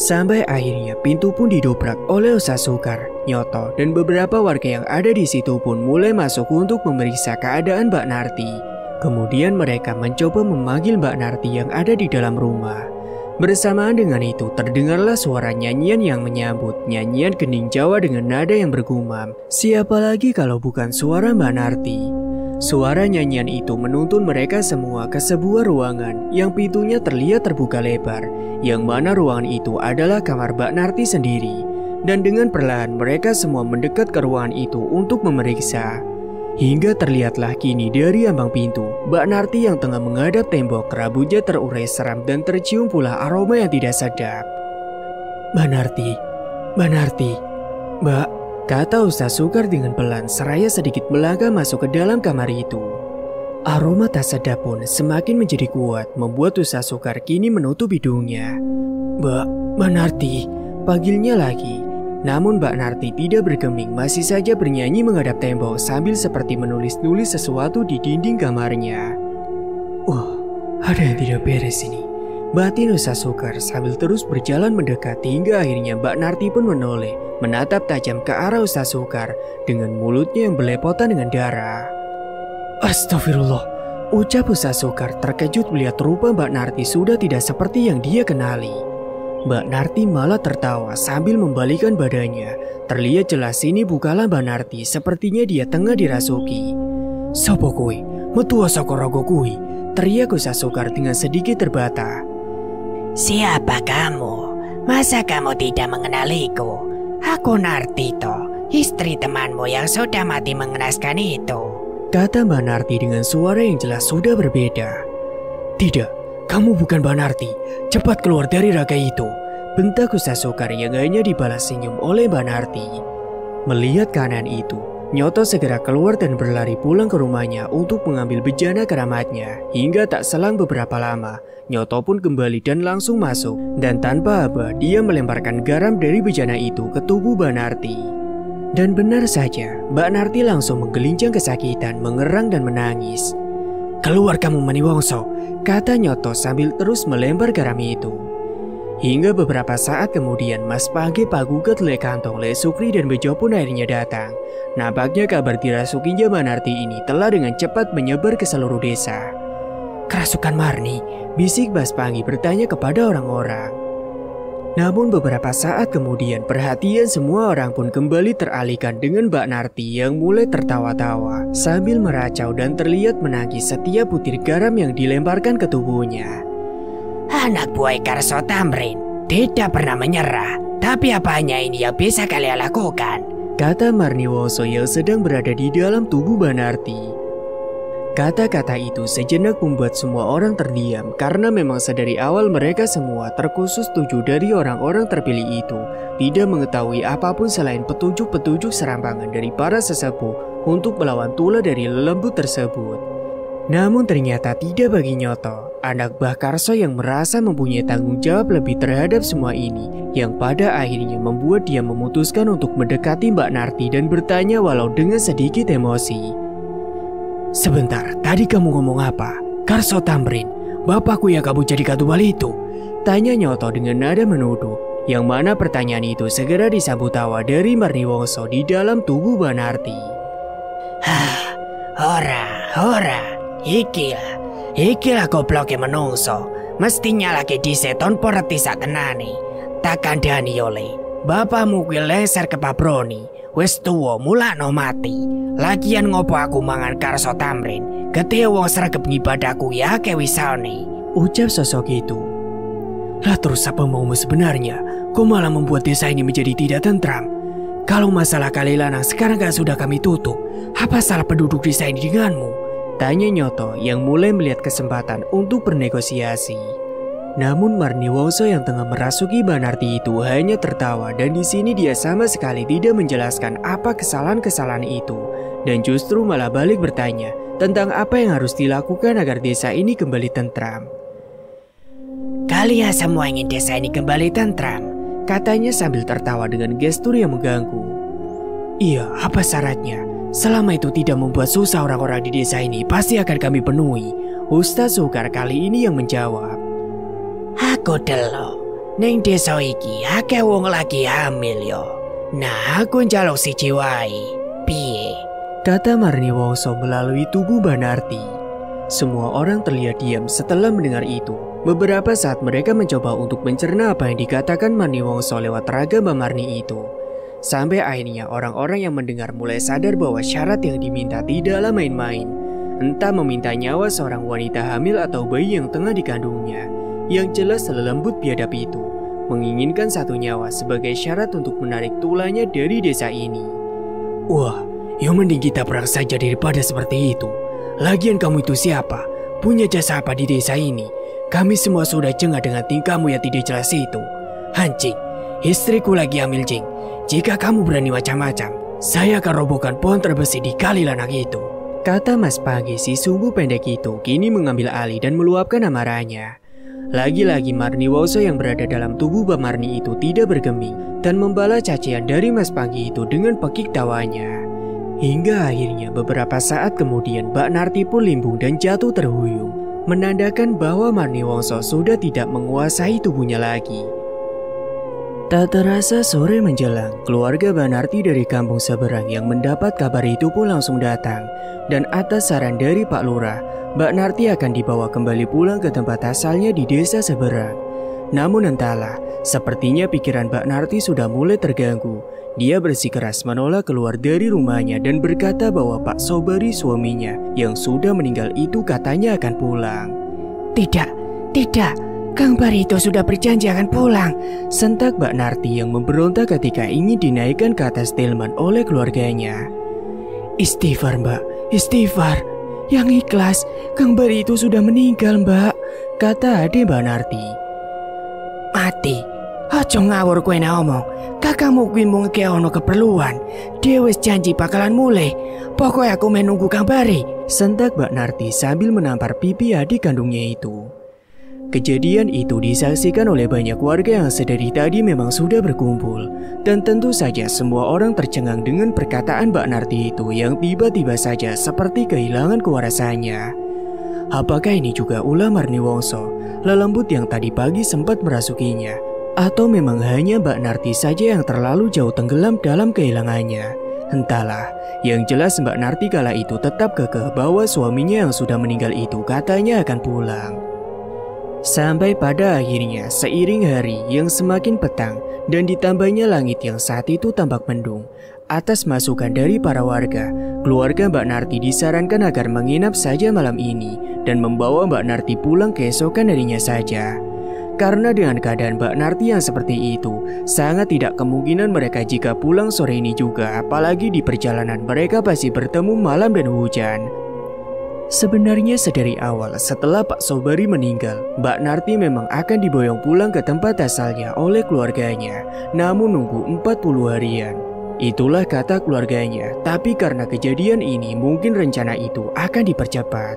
Sampai akhirnya pintu pun didobrak oleh Ustaz Sukar, Nyoto, dan beberapa warga yang ada di situ pun mulai masuk untuk memeriksa keadaan Mbak Narti. Kemudian mereka mencoba memanggil Mbak Narti yang ada di dalam rumah. Bersamaan dengan itu terdengarlah suara nyanyian yang menyambut, nyanyian Gending Jawa dengan nada yang bergumam. Siapa lagi kalau bukan suara Mbak Narti? Suara nyanyian itu menuntun mereka semua ke sebuah ruangan yang pintunya terlihat terbuka lebar, yang mana ruangan itu adalah kamar Mbak Narti sendiri. Dan dengan perlahan mereka semua mendekat ke ruangan itu untuk memeriksa. Hingga terlihatlah kini dari ambang pintu Mbak Narti yang tengah menghadap tembok, rambutnya terurai seram dan tercium pula aroma yang tidak sedap. Mbak Narti, Mbak, kata Ustaz Sukar dengan pelan seraya sedikit melangkah masuk ke dalam kamar itu. Aroma tak sedap pun semakin menjadi kuat, membuat Ustaz Sukar kini menutup hidungnya. Mbak Narti, panggilnya lagi. Namun Mbak Narti tidak bergeming, masih saja bernyanyi menghadap tembok sambil seperti menulis-nulis sesuatu di dinding kamarnya. Wah, ada yang tidak beres ini, batin Ustaz Sukar sambil terus berjalan mendekat hingga akhirnya Mbak Narti pun menoleh, menatap tajam ke arah Ustaz Sukar dengan mulutnya yang belepotan dengan darah. Astagfirullah, ucap Ustaz Sukar terkejut melihat rupa Mbak Narti sudah tidak seperti yang dia kenali. Mbak Narti malah tertawa sambil membalikkan badannya. Terlihat jelas ini bukanlah Mbak Narti, sepertinya dia tengah dirasuki. Sopo kowe, metu saka raga kuwi, teriak Ustaz Sukar dengan sedikit terbata. Siapa kamu? Masa kamu tidak mengenaliku? Aku Narti toh, istri temanmu yang sudah mati mengenaskan itu, kata Mbak Narti dengan suara yang jelas sudah berbeda. Tidak, kamu bukan Mbak Narti, cepat keluar dari raga itu, bentak Ustaz Sukar yang hanya dibalas senyum oleh Mbak Narti. Melihat keadaan itu, Nyoto segera keluar dan berlari pulang ke rumahnya untuk mengambil bejana keramatnya. Hingga tak selang beberapa lama, Nyoto pun kembali dan langsung masuk, dan tanpa aba dia melemparkan garam dari bejana itu ke tubuh Mbak Narti. Dan benar saja, Mbak Narti langsung menggelincang kesakitan, mengerang dan menangis. Keluar kamu Maniwongso, kata Nyoto sambil terus melempar garam itu. Hingga beberapa saat kemudian Mas Page Pagugat Le Kantong Le Sukri dan Bejo pun akhirnya datang. Nampaknya kabar dirasukinya Mbak Narti ini telah dengan cepat menyebar ke seluruh desa. Kerasukan Marni, bisik Mas Page bertanya kepada orang-orang. Namun beberapa saat kemudian perhatian semua orang pun kembali teralihkan dengan Mbak Narti yang mulai tertawa-tawa sambil meracau dan terlihat menangis setiap butir garam yang dilemparkan ke tubuhnya. Anak buah Karso Tamrin, tidak pernah menyerah. Tapi apa hanya ini yang bisa kalian lakukan? Kata Marniwongso yang sedang berada di dalam tubuh Banarti. Kata-kata itu sejenak membuat semua orang terdiam karena memang sedari awal mereka semua terkhusus 7 dari orang-orang terpilih itu tidak mengetahui apapun selain petunjuk-petunjuk serampangan dari para sesepuh untuk melawan Tula dari lelembut tersebut. Namun ternyata tidak bagi Nyoto, anak Mbah Karso yang merasa mempunyai tanggung jawab lebih terhadap semua ini, yang pada akhirnya membuat dia memutuskan untuk mendekati Mbak Narti dan bertanya walau dengan sedikit emosi. Sebentar, tadi kamu ngomong apa? Karso Tamrin, bapakku yang kamu jadikan tumbal itu? Tanya Nyoto dengan nada menuduh, yang mana pertanyaan itu segera disambut tawa dari Marniwongso di dalam tubuh Banarti. Ora, ikilah gobloke menungso, mestinya lagi diseton poreti sak kenani. Tak kandhani oleh, bapakmu kuwi lengser ke pabroni, wis tuwa mulakno mati. Lagian ngopo aku mangan Karso Tamrin, gede wong sregep ngibadahku ya kewisane. Ucap sosok itu. Lah terus apa maumu sebenarnya? Kau malah membuat desa ini menjadi tidak tentram. Kalau masalah Kalilanang sekarang kan sudah kami tutup, apa salah penduduk desa ini denganmu? Tanya Nyoto yang mulai melihat kesempatan untuk bernegosiasi. Namun Marniwongso yang tengah merasuki Banarti itu hanya tertawa dan di sini dia sama sekali tidak menjelaskan apa kesalahan-kesalahan itu dan justru malah balik bertanya tentang apa yang harus dilakukan agar desa ini kembali tentram. Kalian semua ingin desa ini kembali tentram, katanya sambil tertawa dengan gestur yang mengganggu. Iya, apa syaratnya? Selama itu tidak membuat susah orang-orang di desa ini, pasti akan kami penuhi. Ustaz Sukar kali ini yang menjawab. Aku delo, ning desa iki akeh wong lagi hamil yo. Nah, aku njaluk siji wae. Piye? Kata Marniwongso melalui tubuh Banarti. Semua orang terlihat diam setelah mendengar itu. Beberapa saat mereka mencoba untuk mencerna apa yang dikatakan Marniwongso lewat raga Mbak Marni itu. Sampai akhirnya orang-orang yang mendengar mulai sadar bahwa syarat yang diminta tidaklah main-main. Entah meminta nyawa seorang wanita hamil atau bayi yang tengah dikandungnya. Yang jelas selembut biadab itu menginginkan satu nyawa sebagai syarat untuk menarik tulanya dari desa ini. Wah, yang mending kita perang saja daripada seperti itu. Lagian kamu itu siapa? Punya jasa apa di desa ini? Kami semua sudah jengah dengan tingkahmu yang tidak jelas itu. Hancing, istriku lagi hamil Jing. Jika kamu berani macam-macam, saya akan robohkan pohon terbesi di Kalilanang itu. Kata Mas Pagi si sumbu pendek itu kini mengambil alih dan meluapkan amarahnya. Lagi-lagi Marniwongso yang berada dalam tubuh Mbak Marni itu tidak bergeming dan membalas cacian dari Mas Pagi itu dengan pekik tawanya. Hingga akhirnya beberapa saat kemudian Mbak Narti pun limbung dan jatuh terhuyung, menandakan bahwa Marniwongso sudah tidak menguasai tubuhnya lagi. Tak terasa sore menjelang, keluarga Mbak Narti dari kampung seberang yang mendapat kabar itu pun langsung datang. Dan atas saran dari Pak Lurah, Mbak Narti akan dibawa kembali pulang ke tempat asalnya di desa seberang. Namun entahlah, sepertinya pikiran Mbak Narti sudah mulai terganggu. Dia bersikeras menolak keluar dari rumahnya dan berkata bahwa Pak Sobari suaminya yang sudah meninggal itu katanya akan pulang. Tidak, Kang Barito sudah berjanji akan pulang. Sentak Mbak Narti yang memberontak ketika ingin dinaikkan ke atas delman oleh keluarganya. Istighfar Mbak, istighfar. Yang ikhlas, Kang Barito sudah meninggal Mbak, kata adik Mbak Narti. Mati, aja ngawur kowe omong. Kakakmu kuwi mung ono keperluan. Dia wis janji bakalan mulih. Pokoknya aku menunggu Kang Bari. Sentak Mbak Narti sambil menampar pipi adik kandungnya itu. Kejadian itu disaksikan oleh banyak warga yang sedari tadi memang sudah berkumpul. Dan tentu saja semua orang tercengang dengan perkataan Mbak Narti itu yang tiba-tiba saja seperti kehilangan kewarasannya. Apakah ini juga ulah Marniwongso, lelembut yang tadi pagi sempat merasukinya? Atau memang hanya Mbak Narti saja yang terlalu jauh tenggelam dalam kehilangannya? Entahlah, yang jelas Mbak Narti kala itu tetap kekeh bahwa suaminya yang sudah meninggal itu katanya akan pulang. Sampai pada akhirnya seiring hari yang semakin petang dan ditambahnya langit yang saat itu tampak mendung, atas masukan dari para warga, keluarga Mbak Narti disarankan agar menginap saja malam ini dan membawa Mbak Narti pulang keesokan harinya saja. Karena dengan keadaan Mbak Narti yang seperti itu, sangat tidak kemungkinan mereka jika pulang sore ini juga, apalagi di perjalanan mereka pasti bertemu malam dan hujan. Sebenarnya sedari awal setelah Pak Sobari meninggal, Mbak Narti memang akan diboyong pulang ke tempat asalnya oleh keluarganya, namun nunggu 40 harian. Itulah kata keluarganya, tapi karena kejadian ini mungkin rencana itu akan dipercepat.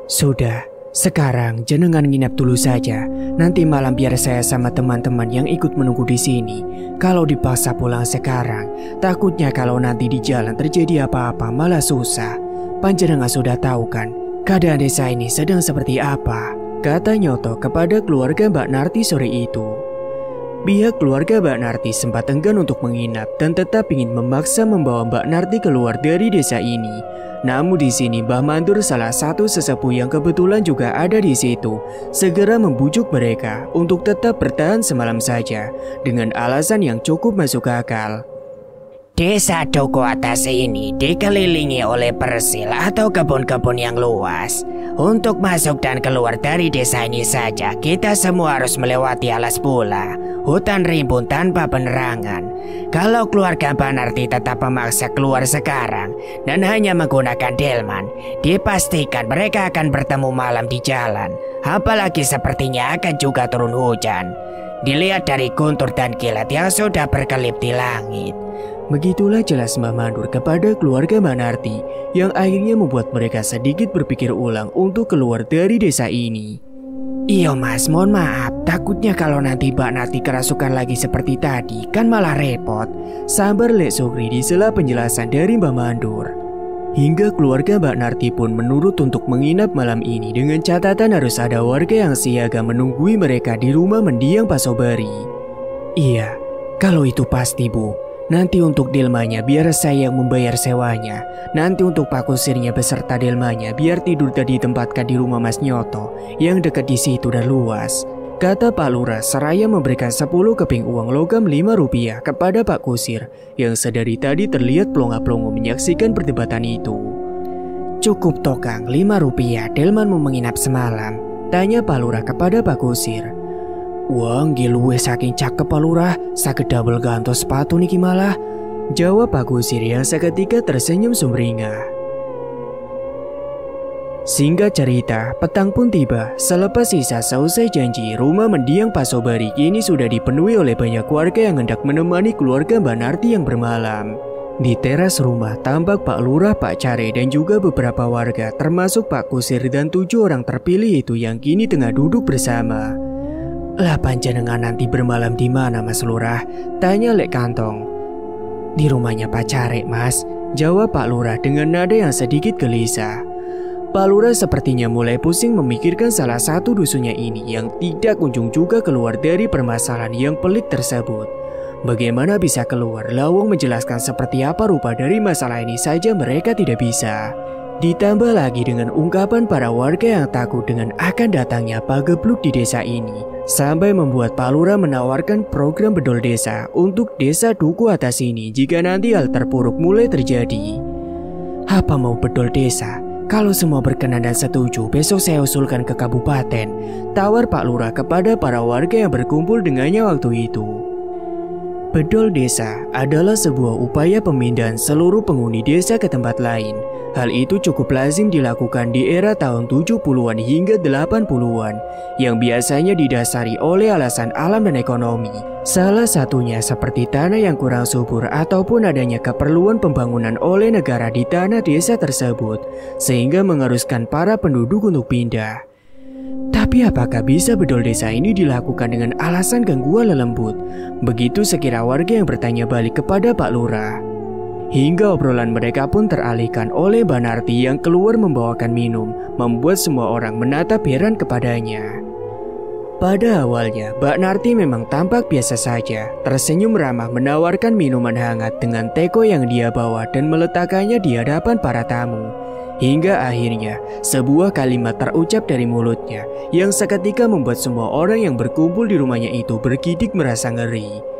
Sudah, sekarang jenengan nginap dulu saja. Nanti malam biar saya sama teman-teman yang ikut menunggu di sini. Kalau dipaksa pulang sekarang, takutnya kalau nanti di jalan terjadi apa-apa malah susah. Panjenengan sudah tahu kan, keadaan desa ini sedang seperti apa? Kata Nyoto kepada keluarga Mbak Narti sore itu. Pihak keluarga Mbak Narti sempat enggan untuk menginap dan tetap ingin memaksa membawa Mbak Narti keluar dari desa ini. Namun di sini Mbah Mandur, salah satu sesepuh yang kebetulan juga ada di situ, segera membujuk mereka untuk tetap bertahan semalam saja dengan alasan yang cukup masuk akal. Desa Duku Atas ini dikelilingi oleh persil atau kebun-kebun yang luas. Untuk masuk dan keluar dari desa ini saja, kita semua harus melewati alas pula, hutan rimbun tanpa penerangan. Kalau keluarga Mbak Narti tetap memaksa keluar sekarang dan hanya menggunakan delman, dipastikan mereka akan bertemu malam di jalan. Apalagi sepertinya akan juga turun hujan. Dilihat dari guntur dan kilat yang sudah berkelip di langit. Begitulah jelas Mbah Mandur kepada keluarga Mbak Narti, yang akhirnya membuat mereka sedikit berpikir ulang untuk keluar dari desa ini. Iya mas, mohon maaf, takutnya kalau nanti Mbak Narti kerasukan lagi seperti tadi, kan malah repot. Sabar Lek Sukri di sela penjelasan dari Mbah Mandur. Hingga keluarga Mbak Narti pun menurut untuk menginap malam ini dengan catatan harus ada warga yang siaga menunggui mereka di rumah mendiang Pak Sobari. Iya, kalau itu pasti Bu. Nanti untuk delmanya biar saya yang membayar sewanya. Nanti untuk Pak Kusirnya beserta delmanya biar tidur tadi ditempatkan di rumah Mas Nyoto yang dekat di situ dan luas. Kata Pak Lurah seraya memberikan 10 keping uang logam 5 rupiah kepada Pak Kusir yang sedari tadi terlihat pelongo-pelongo menyaksikan perdebatan itu. Cukup tokang 5 rupiah delman mau menginap semalam? Tanya Pak Lurah kepada Pak Kusir. Wah, giluwe saking cakep Pak Lurah, saged double gantos sepatu niki malah. Jawab Pak Kusir yang seketika tersenyum sumringah. Singkat cerita, petang pun tiba. Selepas sisa selesai janji, rumah mendiang Pak Sobari kini sudah dipenuhi oleh banyak warga yang hendak menemani keluarga Mbak Narti yang bermalam. Di teras rumah tampak Pak Lurah, Pak Care dan juga beberapa warga termasuk Pak Kusir dan 7 orang terpilih itu yang kini tengah duduk bersama. Lah panjenengan nanti bermalam di mana Mas Lurah? Tanya Lek Kantong. Di rumahnya Pak Care Mas, jawab Pak Lurah dengan nada yang sedikit gelisah. Pak Lurah sepertinya mulai pusing memikirkan salah satu dusunya ini yang tidak kunjung juga keluar dari permasalahan yang pelik tersebut. Bagaimana bisa keluar? Lawang menjelaskan seperti apa rupa dari masalah ini saja mereka tidak bisa. Ditambah lagi dengan ungkapan para warga yang takut dengan akan datangnya pagebluk di desa ini, sampai membuat Pak Lurah menawarkan program bedol desa untuk desa Duku Atas ini jika nanti hal terpuruk mulai terjadi. Apa mau bedol desa? Kalau semua berkenan dan setuju, besok saya usulkan ke kabupaten. Tawar Pak Lurah kepada para warga yang berkumpul dengannya waktu itu. Bedol desa adalah sebuah upaya pemindahan seluruh penghuni desa ke tempat lain. Hal itu cukup lazim dilakukan di era tahun 70-an hingga 80-an yang biasanya didasari oleh alasan alam dan ekonomi. Salah satunya seperti tanah yang kurang subur ataupun adanya keperluan pembangunan oleh negara di tanah desa tersebut sehingga mengharuskan para penduduk untuk pindah. Tapi apakah bisa bedol desa ini dilakukan dengan alasan gangguan lelembut? Begitu sekira warga yang bertanya balik kepada Pak Lurah. Hingga obrolan mereka pun teralihkan oleh Mbak Narti yang keluar membawakan minum, membuat semua orang menatap heran kepadanya. Pada awalnya, Mbak Narti memang tampak biasa saja, tersenyum ramah menawarkan minuman hangat dengan teko yang dia bawa dan meletakkannya di hadapan para tamu. Hingga akhirnya, sebuah kalimat terucap dari mulutnya yang seketika membuat semua orang yang berkumpul di rumahnya itu bergidik merasa ngeri.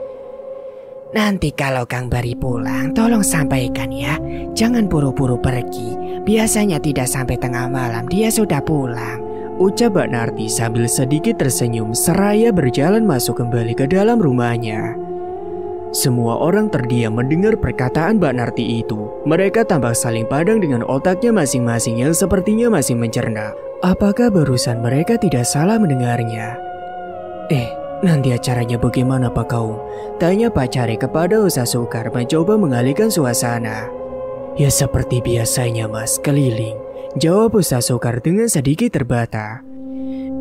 Nanti kalau Kang Bari pulang, tolong sampaikan ya. Jangan buru-buru pergi. Biasanya tidak sampai tengah malam dia sudah pulang. ucap Mbak Narti sambil sedikit tersenyum seraya berjalan masuk kembali ke dalam rumahnya. Semua orang terdiam mendengar perkataan Mbak Narti itu. Mereka tampak saling pandang dengan otaknya masing-masing yang sepertinya masih mencerna. Apakah barusan mereka tidak salah mendengarnya? Nanti acaranya bagaimana Pak Kaum? Tanya Pak Care kepada Usa Sukar mencoba mengalihkan suasana. Ya seperti biasanya Mas, keliling. Jawab Usa Sukar dengan sedikit terbata.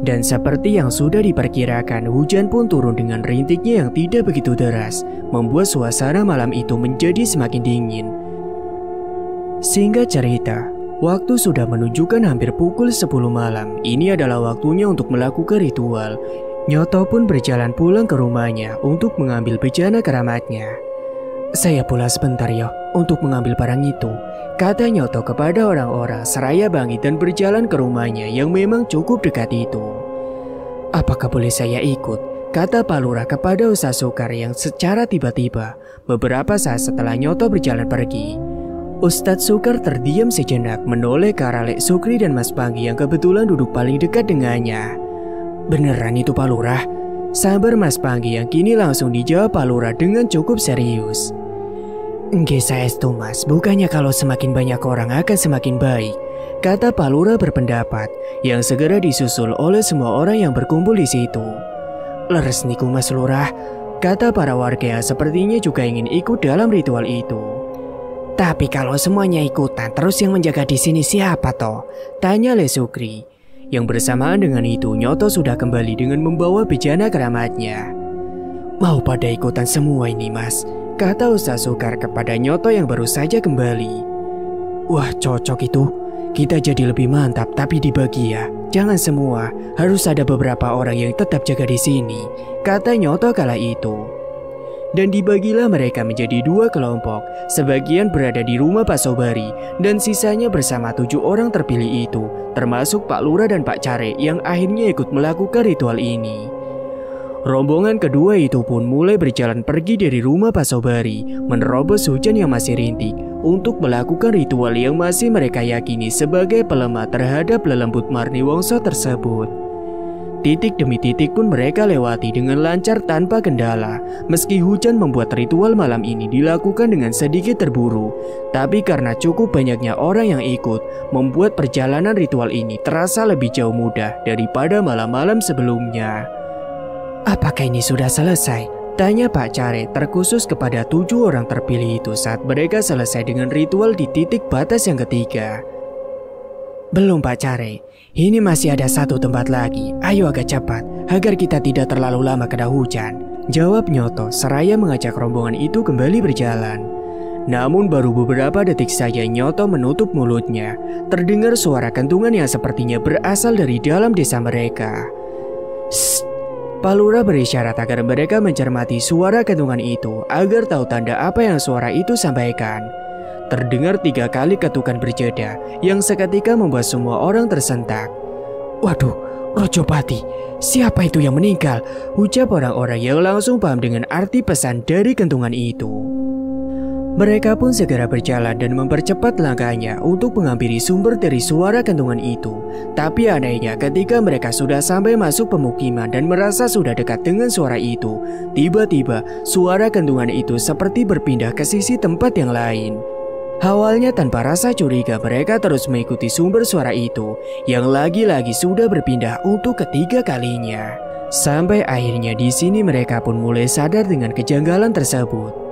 Dan seperti yang sudah diperkirakan, hujan pun turun dengan rintiknya yang tidak begitu deras, membuat suasana malam itu menjadi semakin dingin. Singkat cerita, waktu sudah menunjukkan hampir pukul 10 malam. Ini adalah waktunya untuk melakukan ritual. Nyoto pun berjalan pulang ke rumahnya untuk mengambil bejana keramatnya. Saya pulang sebentar ya untuk mengambil barang itu, kata Nyoto kepada orang-orang seraya bangkit dan berjalan ke rumahnya yang memang cukup dekat itu. Apakah boleh saya ikut? Kata Pak Lurah kepada Usa Sukar yang secara tiba-tiba beberapa saat setelah Nyoto berjalan pergi. Ustadz Sukar terdiam sejenak menoleh ke arah Lek Sukri dan Mas Panggi yang kebetulan duduk paling dekat dengannya. Beneran itu Pak Lurah? Sabar Mas Panggi yang kini langsung dijawab Pak Lurah dengan cukup serius. Nggih saestu Mas, bukannya kalau semakin banyak orang akan semakin baik, kata Pak Lurah berpendapat yang segera disusul oleh semua orang yang berkumpul di situ. Leres niku Mas Lurah, kata para warga yang sepertinya juga ingin ikut dalam ritual itu. Tapi kalau semuanya ikutan, terus yang menjaga di sini siapa toh? Tanya Le Sukri. Yang bersamaan dengan itu, Nyoto sudah kembali dengan membawa bejana keramatnya. Mau pada ikutan semua ini Mas, kata Ustaz Sukar kepada Nyoto yang baru saja kembali. Wah cocok itu, kita jadi lebih mantap tapi dibagi ya. Jangan semua, harus ada beberapa orang yang tetap jaga di sini, kata Nyoto kala itu. Dan dibagilah mereka menjadi 2 kelompok. Sebagian berada di rumah Pak Sobari dan sisanya bersama 7 orang terpilih itu, termasuk Pak Lurah dan Pak Care yang akhirnya ikut melakukan ritual ini. Rombongan kedua itu pun mulai berjalan pergi dari rumah Pak Sobari, menerobos hujan yang masih rintik untuk melakukan ritual yang masih mereka yakini sebagai pelemah terhadap lelembut Marni Wongso tersebut. Titik demi titik pun mereka lewati dengan lancar tanpa kendala. Meski hujan membuat ritual malam ini dilakukan dengan sedikit terburu, tapi karena cukup banyaknya orang yang ikut, membuat perjalanan ritual ini terasa lebih jauh mudah daripada malam-malam sebelumnya. Apakah ini sudah selesai? Tanya Pak Care terkhusus kepada 7 orang terpilih itu saat mereka selesai dengan ritual di titik batas yang ketiga. Belum Pak Care, ini masih ada 1 tempat lagi. Ayo agak cepat, agar kita tidak terlalu lama kena hujan, jawab Nyoto seraya mengajak rombongan itu kembali berjalan. Namun baru beberapa detik saja Nyoto menutup mulutnya. Terdengar suara kentungan yang sepertinya berasal dari dalam desa mereka. Shh. Pak Lurah berisyarat agar mereka mencermati suara kentungan itu agar tahu tanda apa yang suara itu sampaikan. Terdengar 3 kali ketukan berjeda yang seketika membuat semua orang tersentak. Waduh, Rojopati, siapa itu yang meninggal? Ucap orang-orang yang langsung paham dengan arti pesan dari kentungan itu. Mereka pun segera berjalan dan mempercepat langkahnya untuk menghampiri sumber dari suara kentungan itu. Tapi anehnya ketika mereka sudah sampai masuk pemukiman dan merasa sudah dekat dengan suara itu, tiba-tiba suara kentungan itu seperti berpindah ke sisi tempat yang lain. Awalnya tanpa rasa curiga mereka terus mengikuti sumber suara itu yang lagi-lagi sudah berpindah untuk ketiga kalinya. Sampai akhirnya di sini mereka pun mulai sadar dengan kejanggalan tersebut.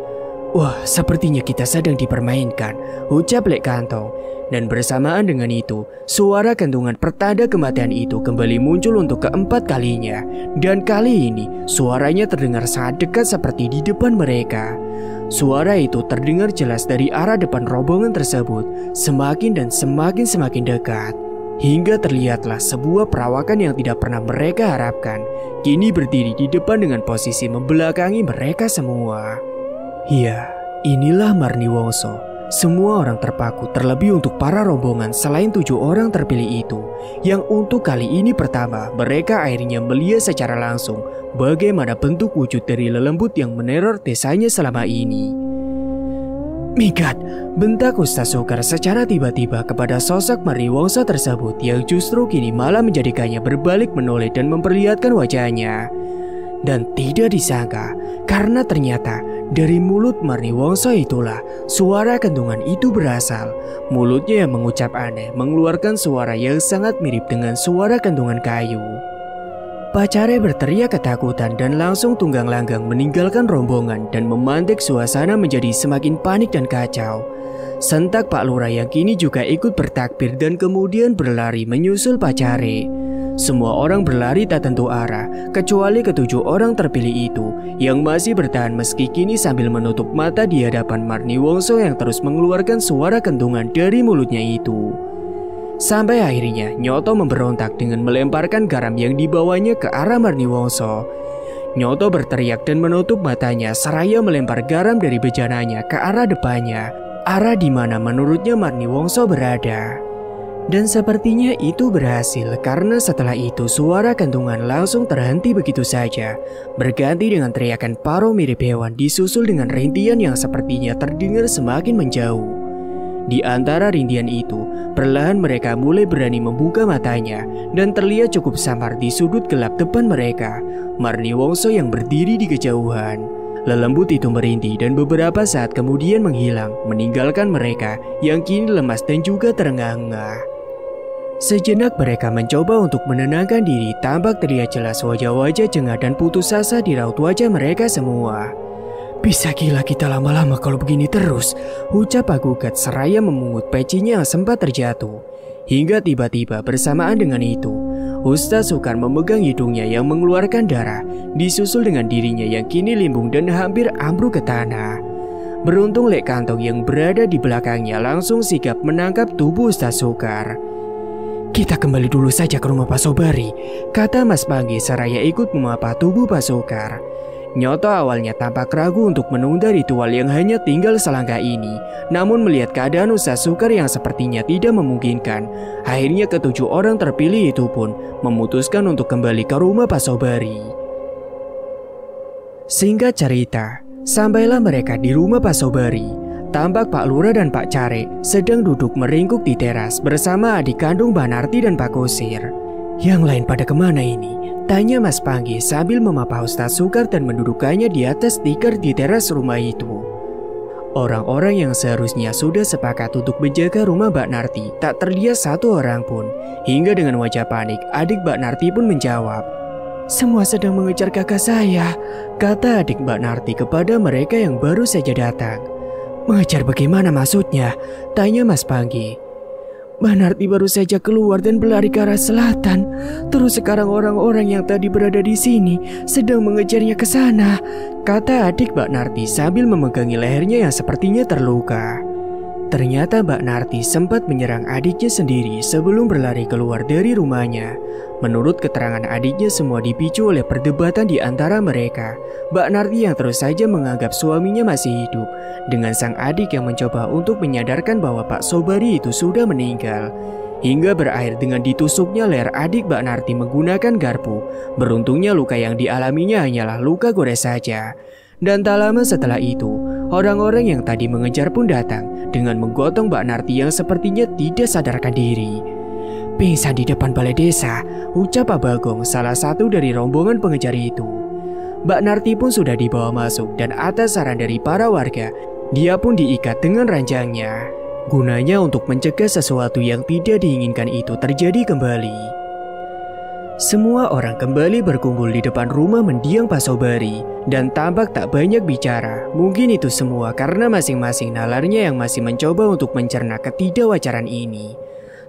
Wah, sepertinya kita sedang dipermainkan, ucap Lek Kantong. Dan bersamaan dengan itu, suara kentungan pertanda kematian itu kembali muncul untuk keempat kalinya. Dan kali ini, suaranya terdengar sangat dekat seperti di depan mereka. Suara itu terdengar jelas dari arah depan rombongan tersebut, semakin dan semakin dekat. Hingga terlihatlah sebuah perawakan yang tidak pernah mereka harapkan, kini berdiri di depan dengan posisi membelakangi mereka semua. Ya, inilah Marni Wongso. Semua orang terpaku, terlebih untuk para rombongan selain 7 orang terpilih itu, yang untuk kali ini pertama mereka akhirnya melihat secara langsung bagaimana bentuk wujud dari lelembut yang meneror desanya selama ini. Mikat, bentak Ustaz Sukar secara tiba-tiba kepada sosok Marniwongso tersebut yang justru kini malah menjadikannya berbalik menoleh dan memperlihatkan wajahnya. Dan tidak disangka, karena ternyata dari mulut Marniwongso itulah suara kentungan itu berasal. Mulutnya yang mengucap aneh mengeluarkan suara yang sangat mirip dengan suara kentungan kayu. Pak Care berteriak ketakutan dan langsung tunggang langgang meninggalkan rombongan dan memantik suasana menjadi semakin panik dan kacau. Sentak Pak Lurah yang kini juga ikut bertakbir dan kemudian berlari menyusul Pak Care. Semua orang berlari tak tentu arah, kecuali ketujuh orang terpilih itu yang masih bertahan meski kini sambil menutup mata di hadapan Marniwongso yang terus mengeluarkan suara kentungan dari mulutnya itu. Sampai akhirnya Nyoto memberontak dengan melemparkan garam yang dibawanya ke arah Marniwongso. Nyoto berteriak dan menutup matanya seraya melempar garam dari bejananya ke arah depannya, arah di mana menurutnya Marniwongso berada. Dan sepertinya itu berhasil karena setelah itu suara kentungan langsung terhenti begitu saja, berganti dengan teriakan paro mirip hewan disusul dengan rintian yang sepertinya terdengar semakin menjauh. Di antara rintian itu, perlahan mereka mulai berani membuka matanya dan terlihat cukup samar di sudut gelap depan mereka. Marniwongso yang berdiri di kejauhan. Lelembut itu merintih dan beberapa saat kemudian menghilang, meninggalkan mereka yang kini lemas dan juga terengah-engah. Sejenak mereka mencoba untuk menenangkan diri, tampak terlihat jelas wajah-wajah jengah dan putus asa di raut wajah mereka semua. Bisa gila kita lama-lama kalau begini terus, ucap Agugat seraya memungut pecinya yang sempat terjatuh. Hingga tiba-tiba bersamaan dengan itu, Ustaz Sukar memegang hidungnya yang mengeluarkan darah, disusul dengan dirinya yang kini limbung dan hampir ambruk ke tanah. Beruntung Lek Kantong yang berada di belakangnya langsung sigap menangkap tubuh Ustaz Sukar. Kita kembali dulu saja ke rumah Pak Sobari, kata Mas Panggi seraya ikut memapah tubuh Pak Sukar. Nyoto awalnya tampak ragu untuk menunda ritual yang hanya tinggal selangkah ini, namun melihat keadaan Ustaz Sukar yang sepertinya tidak memungkinkan, akhirnya ketujuh orang terpilih itu pun memutuskan untuk kembali ke rumah Pak Sobari. Singkat cerita, sampailah mereka di rumah Pak Sobari. Tampak Pak Lurah dan Pak Care sedang duduk meringkuk di teras bersama adik kandung Mbak Narti dan Pak Kusir. Yang lain pada kemana ini? Tanya Mas Panggi sambil memapah Ustaz Sukar dan mendudukannya di atas tikar di teras rumah itu. Orang-orang yang seharusnya sudah sepakat untuk menjaga rumah Mbak Narti tak terlihat satu orang pun. Hingga dengan wajah panik, adik Mbak Narti pun menjawab, "Semua sedang mengejar kakak saya," kata adik Mbak Narti kepada mereka yang baru saja datang. "Mengejar bagaimana maksudnya?" tanya Mas Panggi. "Mbak Narti baru saja keluar dan berlari ke arah selatan. Terus sekarang orang-orang yang tadi berada di sini sedang mengejarnya ke sana," kata adik Mbak Narti sambil memegangi lehernya yang sepertinya terluka. Ternyata Mbak Narti sempat menyerang adiknya sendiri sebelum berlari keluar dari rumahnya. Menurut keterangan adiknya, semua dipicu oleh perdebatan di antara mereka. Mbak Narti yang terus saja menganggap suaminya masih hidup, dengan sang adik yang mencoba untuk menyadarkan bahwa Pak Sobari itu sudah meninggal. Hingga berakhir dengan ditusuknya leher adik Mbak Narti menggunakan garpu. Beruntungnya luka yang dialaminya hanyalah luka gores saja. Dan tak lama setelah itu, orang-orang yang tadi mengejar pun datang dengan menggotong Mbak Narti yang sepertinya tidak sadarkan diri. "Pingsan di depan balai desa," ucap Pak Bagong, salah satu dari rombongan pengejar itu. Mbak Narti pun sudah dibawa masuk dan atas saran dari para warga, dia pun diikat dengan ranjangnya. Gunanya untuk mencegah sesuatu yang tidak diinginkan itu terjadi kembali. Semua orang kembali berkumpul di depan rumah mendiang Pak Sobari dan tampak tak banyak bicara. Mungkin itu semua karena masing-masing nalarnya yang masih mencoba untuk mencerna ketidakwajaran ini.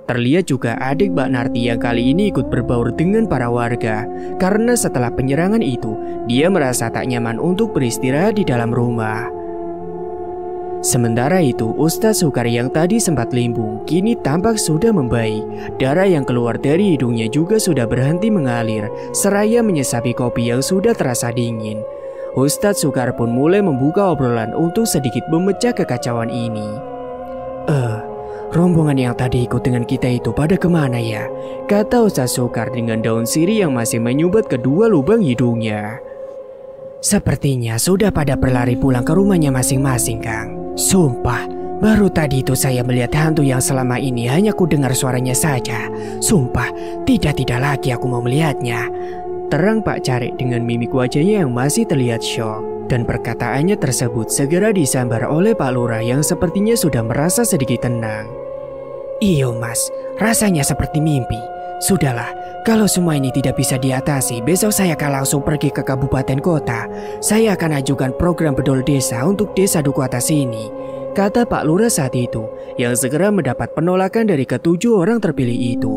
Terlihat juga adik Mbak Narti yang kali ini ikut berbaur dengan para warga, karena setelah penyerangan itu, dia merasa tak nyaman untuk beristirahat di dalam rumah. Sementara itu, Ustaz Sukar yang tadi sempat limbung, kini tampak sudah membaik. Darah yang keluar dari hidungnya juga sudah berhenti mengalir, seraya menyesapi kopi yang sudah terasa dingin. Ustaz Sukar pun mulai membuka obrolan untuk sedikit memecah kekacauan ini. Rombongan yang tadi ikut dengan kita itu pada kemana ya?" kata Ustaz Sukar dengan daun sirih yang masih menyumbat kedua lubang hidungnya. "Sepertinya sudah pada berlari pulang ke rumahnya masing-masing, Kang," Sumpah, baru tadi itu saya melihat hantu yang selama ini hanya ku dengar suaranya saja. Sumpah, tidak lagi aku mau melihatnya. Terang Pak Carik dengan mimik wajahnya yang masih terlihat syok. Dan perkataannya tersebut segera disambar oleh Pak Lurah yang sepertinya sudah merasa sedikit tenang. Iyo mas, rasanya seperti mimpi. Sudahlah, kalau semua ini tidak bisa diatasi, besok saya akan langsung pergi ke kabupaten kota. Saya akan ajukan program bedol desa untuk desa Duku Atas ini, kata Pak Lurah saat itu, yang segera mendapat penolakan dari ketujuh orang terpilih itu.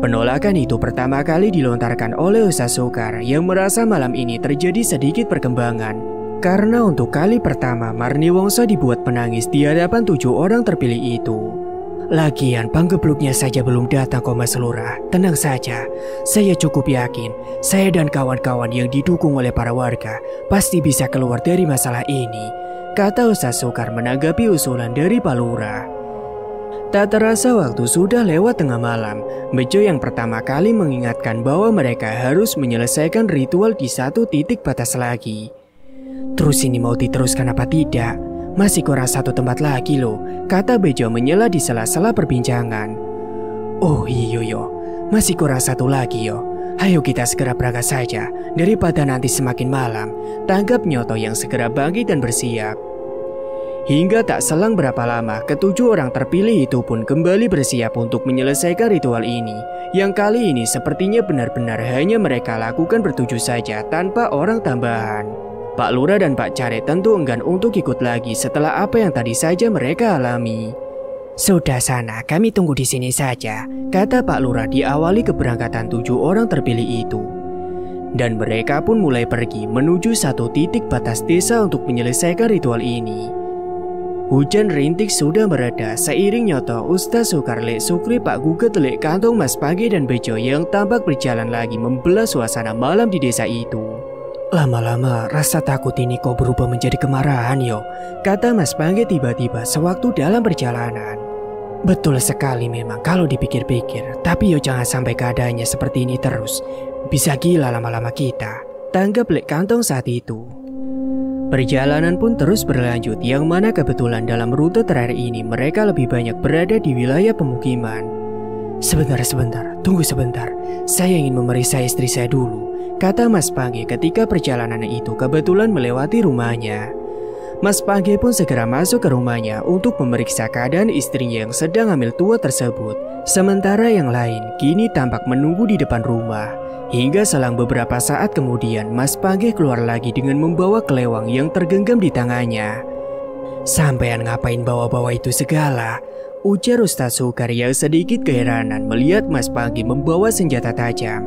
Penolakan itu pertama kali dilontarkan oleh Ustaz Soekar yang merasa malam ini terjadi sedikit perkembangan. Karena untuk kali pertama Marni Wongso dibuat menangis di hadapan 7 orang terpilih itu. Lagian panggebluknya saja belum datang kok Mas Lurah. Tenang saja, saya cukup yakin saya dan kawan-kawan yang didukung oleh para warga pasti bisa keluar dari masalah ini, kata Ustaz Soekar menanggapi usulan dari Pak Lurah. Tak terasa waktu sudah lewat tengah malam. Bejo yang pertama kali mengingatkan bahwa mereka harus menyelesaikan ritual di satu titik batas lagi. Terus ini mau diteruskan apa tidak? Masih kurang satu tempat lagi loh, kata Bejo menyela di sela-sela perbincangan. Oh iyo yo, masih kurang satu lagi yo. Ayo kita segera berangkat saja, daripada nanti semakin malam, tanggap Nyoto yang segera bangkit dan bersiap. Hingga tak selang berapa lama, ketujuh orang terpilih itu pun kembali bersiap untuk menyelesaikan ritual ini. Yang kali ini sepertinya benar-benar hanya mereka lakukan bertujuh saja tanpa orang tambahan. Pak Lurah dan Pak Carik tentu enggan untuk ikut lagi setelah apa yang tadi saja mereka alami. Sudah sana, kami tunggu di sini saja, kata Pak Lurah diawali keberangkatan 7 orang terpilih itu. Dan mereka pun mulai pergi menuju satu titik batas desa untuk menyelesaikan ritual ini. Hujan rintik sudah mereda seiring Nyoto, Ustaz Soekar, Lek Sukri, Pak Gugat, Lek Kantong, Mas Page dan Bejo yang tampak berjalan lagi membelah suasana malam di desa itu. Lama-lama rasa takut ini kok berubah menjadi kemarahan yo, kata Mas Pangge tiba-tiba sewaktu dalam perjalanan. Betul sekali memang kalau dipikir-pikir, tapi yo jangan sampai keadaannya seperti ini terus. Bisa gila lama-lama kita, tanggap Lek Kantong saat itu. Perjalanan pun terus berlanjut yang mana kebetulan dalam rute terakhir ini mereka lebih banyak berada di wilayah pemukiman. Sebentar, tunggu sebentar. Saya ingin memeriksa istri saya dulu, kata Mas Pangge ketika perjalanan itu kebetulan melewati rumahnya. Mas Pangge pun segera masuk ke rumahnya untuk memeriksa keadaan istrinya yang sedang hamil tua tersebut. Sementara yang lain kini tampak menunggu di depan rumah. Hingga selang beberapa saat kemudian Mas Pangge keluar lagi dengan membawa kelewang yang tergenggam di tangannya. Sampean ngapain bawa-bawa itu segala? Ujar Ustaz Soekar yang sedikit keheranan melihat Mas Pangge membawa senjata tajam.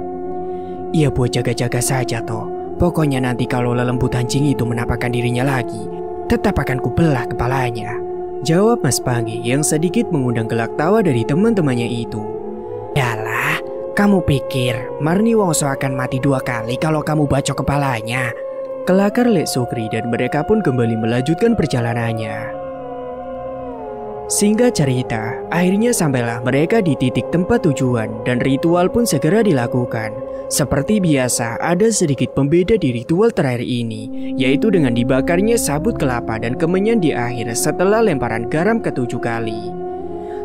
Ya buat jaga-jaga saja toh. Pokoknya nanti kalau lelembut anjing itu menampakkan dirinya lagi, tetap akan kubelah kepalanya, jawab Mas Pangge yang sedikit mengundang gelak tawa dari teman-temannya itu. Yalah, kamu pikir Marni Wongso akan mati 2 kali kalau kamu bacok kepalanya? Kelakar Lek Sukri dan mereka pun kembali melanjutkan perjalanannya. Singkat cerita, akhirnya sampailah mereka di titik tempat tujuan dan ritual pun segera dilakukan. Seperti biasa, ada sedikit pembeda di ritual terakhir ini, yaitu dengan dibakarnya sabut kelapa dan kemenyan di akhir setelah lemparan garam ke-7 kali.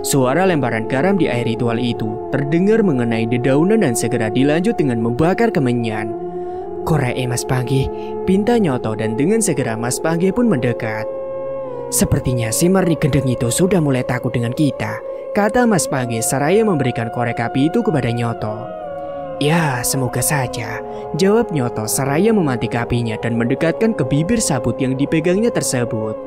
Suara lemparan garam di akhir ritual itu terdengar mengenai dedaunan dan segera dilanjut dengan membakar kemenyan. Korek Mas Pangge, pinta Nyoto dan dengan segera Mas Pangge pun mendekat. Sepertinya si Marni Gendeng itu sudah mulai takut dengan kita, kata Mas Pangge seraya memberikan korek api itu kepada Nyoto. Ya, semoga saja, jawab Nyoto seraya memantik apinya dan mendekatkan ke bibir sabut yang dipegangnya tersebut.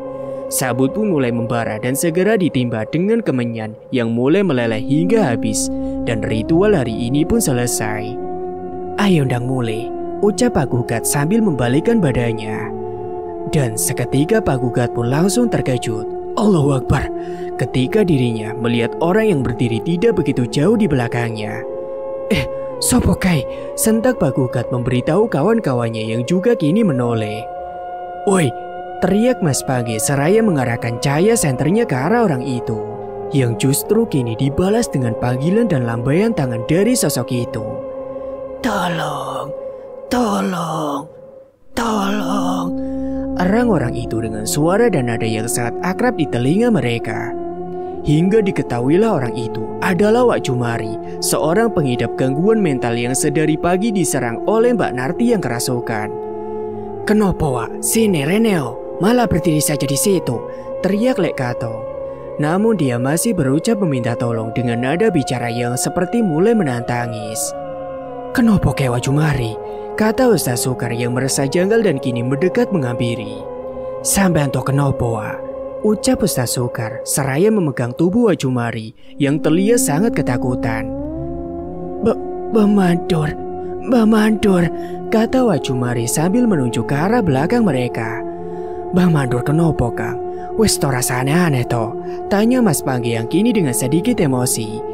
Sabut pun mulai membara dan segera ditimba dengan kemenyan yang mulai meleleh hingga habis, dan ritual hari ini pun selesai. Ayo ndang mulai, ucap Pak Gugat sambil membalikkan badannya. Dan seketika Pak Gugat pun langsung terkejut. Allahu Akbar, ketika dirinya melihat orang yang berdiri tidak begitu jauh di belakangnya. Sopo kai? Sentak Pak Gugat memberitahu kawan-kawannya yang juga kini menoleh. Woi, teriak Mas Pangge seraya mengarahkan cahaya senternya ke arah orang itu, yang justru kini dibalas dengan panggilan dan lambaian tangan dari sosok itu. Tolong, tolong, tolong. Erang orang itu dengan suara dan nada yang sangat akrab di telinga mereka. Hingga diketahuilah orang itu adalah Wak Jumari, seorang pengidap gangguan mental yang sedari pagi diserang oleh Mbak Narti yang kerasukan. Kenapa Wak? Sini Reneo, malah berdiri saja di situ, teriak Lek Katong. Namun dia masih berucap meminta tolong dengan nada bicara yang seperti mulai menahan tangis. Kenapa ke Wak Jumari? Kata Ustaz Sukar yang merasa janggal dan kini mendekat menghampiri. Sampean to kenapa Wak? Ucap Ustaz Sukar seraya memegang tubuh Wak Jumari yang terlihat sangat ketakutan. Mbak Mandur, kata Wak Jumari sambil menunjuk ke arah belakang mereka. Mbak Mandur kenapa Kang? Wis to rasane aneh to? Tanya Mas Panggi yang kini dengan sedikit emosi.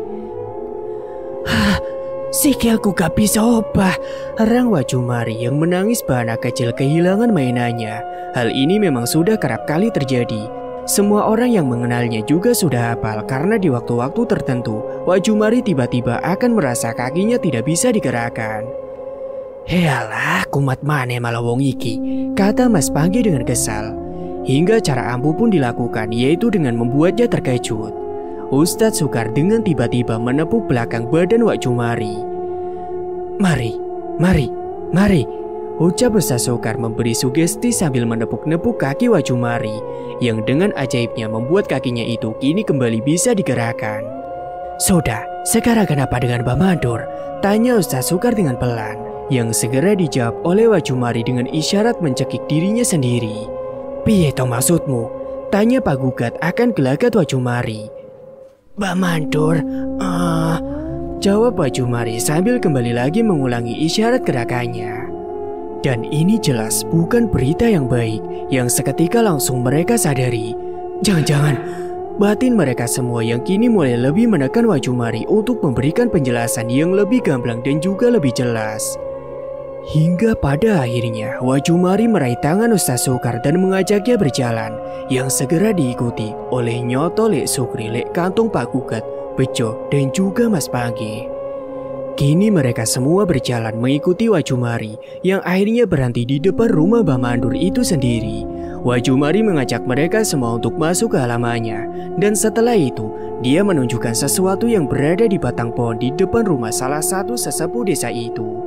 Sikilku gak bisa obah, erang Wak Jumari yang menangis bahana kecil kehilangan mainannya. Hal ini memang sudah kerap kali terjadi. Semua orang yang mengenalnya juga sudah hafal karena di waktu-waktu tertentu Wak Jumari tiba-tiba akan merasa kakinya tidak bisa digerakkan. Healah, kumat maneh malah wong iki, kata Mas Panggi dengan kesal. Hingga cara ampuh pun dilakukan, yaitu dengan membuatnya terkejut. Ustadz Sukar dengan tiba-tiba menepuk belakang badan Wak Jumari. Mari, ucap Ustadz Sukar memberi sugesti sambil menepuk-nepuk kaki Wak Jumari, yang dengan ajaibnya membuat kakinya itu kini kembali bisa digerakkan. Sudah, sekarang kenapa dengan Mbak Mandur? Tanya Ustadz Sukar dengan pelan, yang segera dijawab oleh Wak Jumari dengan isyarat mencekik dirinya sendiri. Piye to maksudmu? Tanya Pak Gugat akan gelagat Wak Jumari. Mbak Mandur, jawab Wak Jumari sambil kembali lagi mengulangi isyarat gerakannya. Dan ini jelas bukan berita yang baik, yang seketika langsung mereka sadari. Jangan-jangan batin mereka semua yang kini mulai lebih menekan Wak Jumari untuk memberikan penjelasan yang lebih gamblang dan juga lebih jelas. Hingga pada akhirnya Wak Jumari meraih tangan Ustaz Sukar dan mengajaknya berjalan, yang segera diikuti oleh Nyoto, Lek Sukri, Lek Kantong, Pak Gugat, Bejo, dan juga Mas Panggi. Kini mereka semua berjalan mengikuti Wak Jumari yang akhirnya berhenti di depan rumah Mbah Mandur itu sendiri. Wak Jumari mengajak mereka semua untuk masuk ke halamannya, dan setelah itu dia menunjukkan sesuatu yang berada di batang pohon di depan rumah salah satu sesepuh desa itu.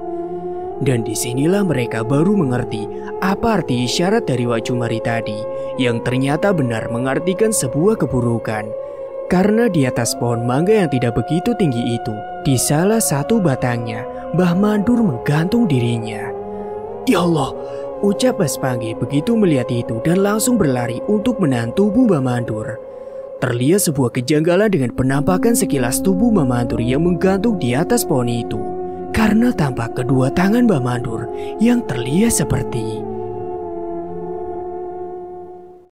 Dan disinilah mereka baru mengerti apa arti isyarat dari Wak Jumari tadi, yang ternyata benar mengartikan sebuah keburukan. Karena di atas pohon mangga yang tidak begitu tinggi itu, di salah satu batangnya, Mbah Mandur menggantung dirinya. Ya Allah, ucap Mas Panggi begitu melihat itu dan langsung berlari untuk menahan tubuh Mbah Mandur. Terlihat sebuah kejanggalan dengan penampakan sekilas tubuh Mbah Mandur yang menggantung di atas pohon itu. Karena tampak kedua tangan Mbah Mandur yang terlihat seperti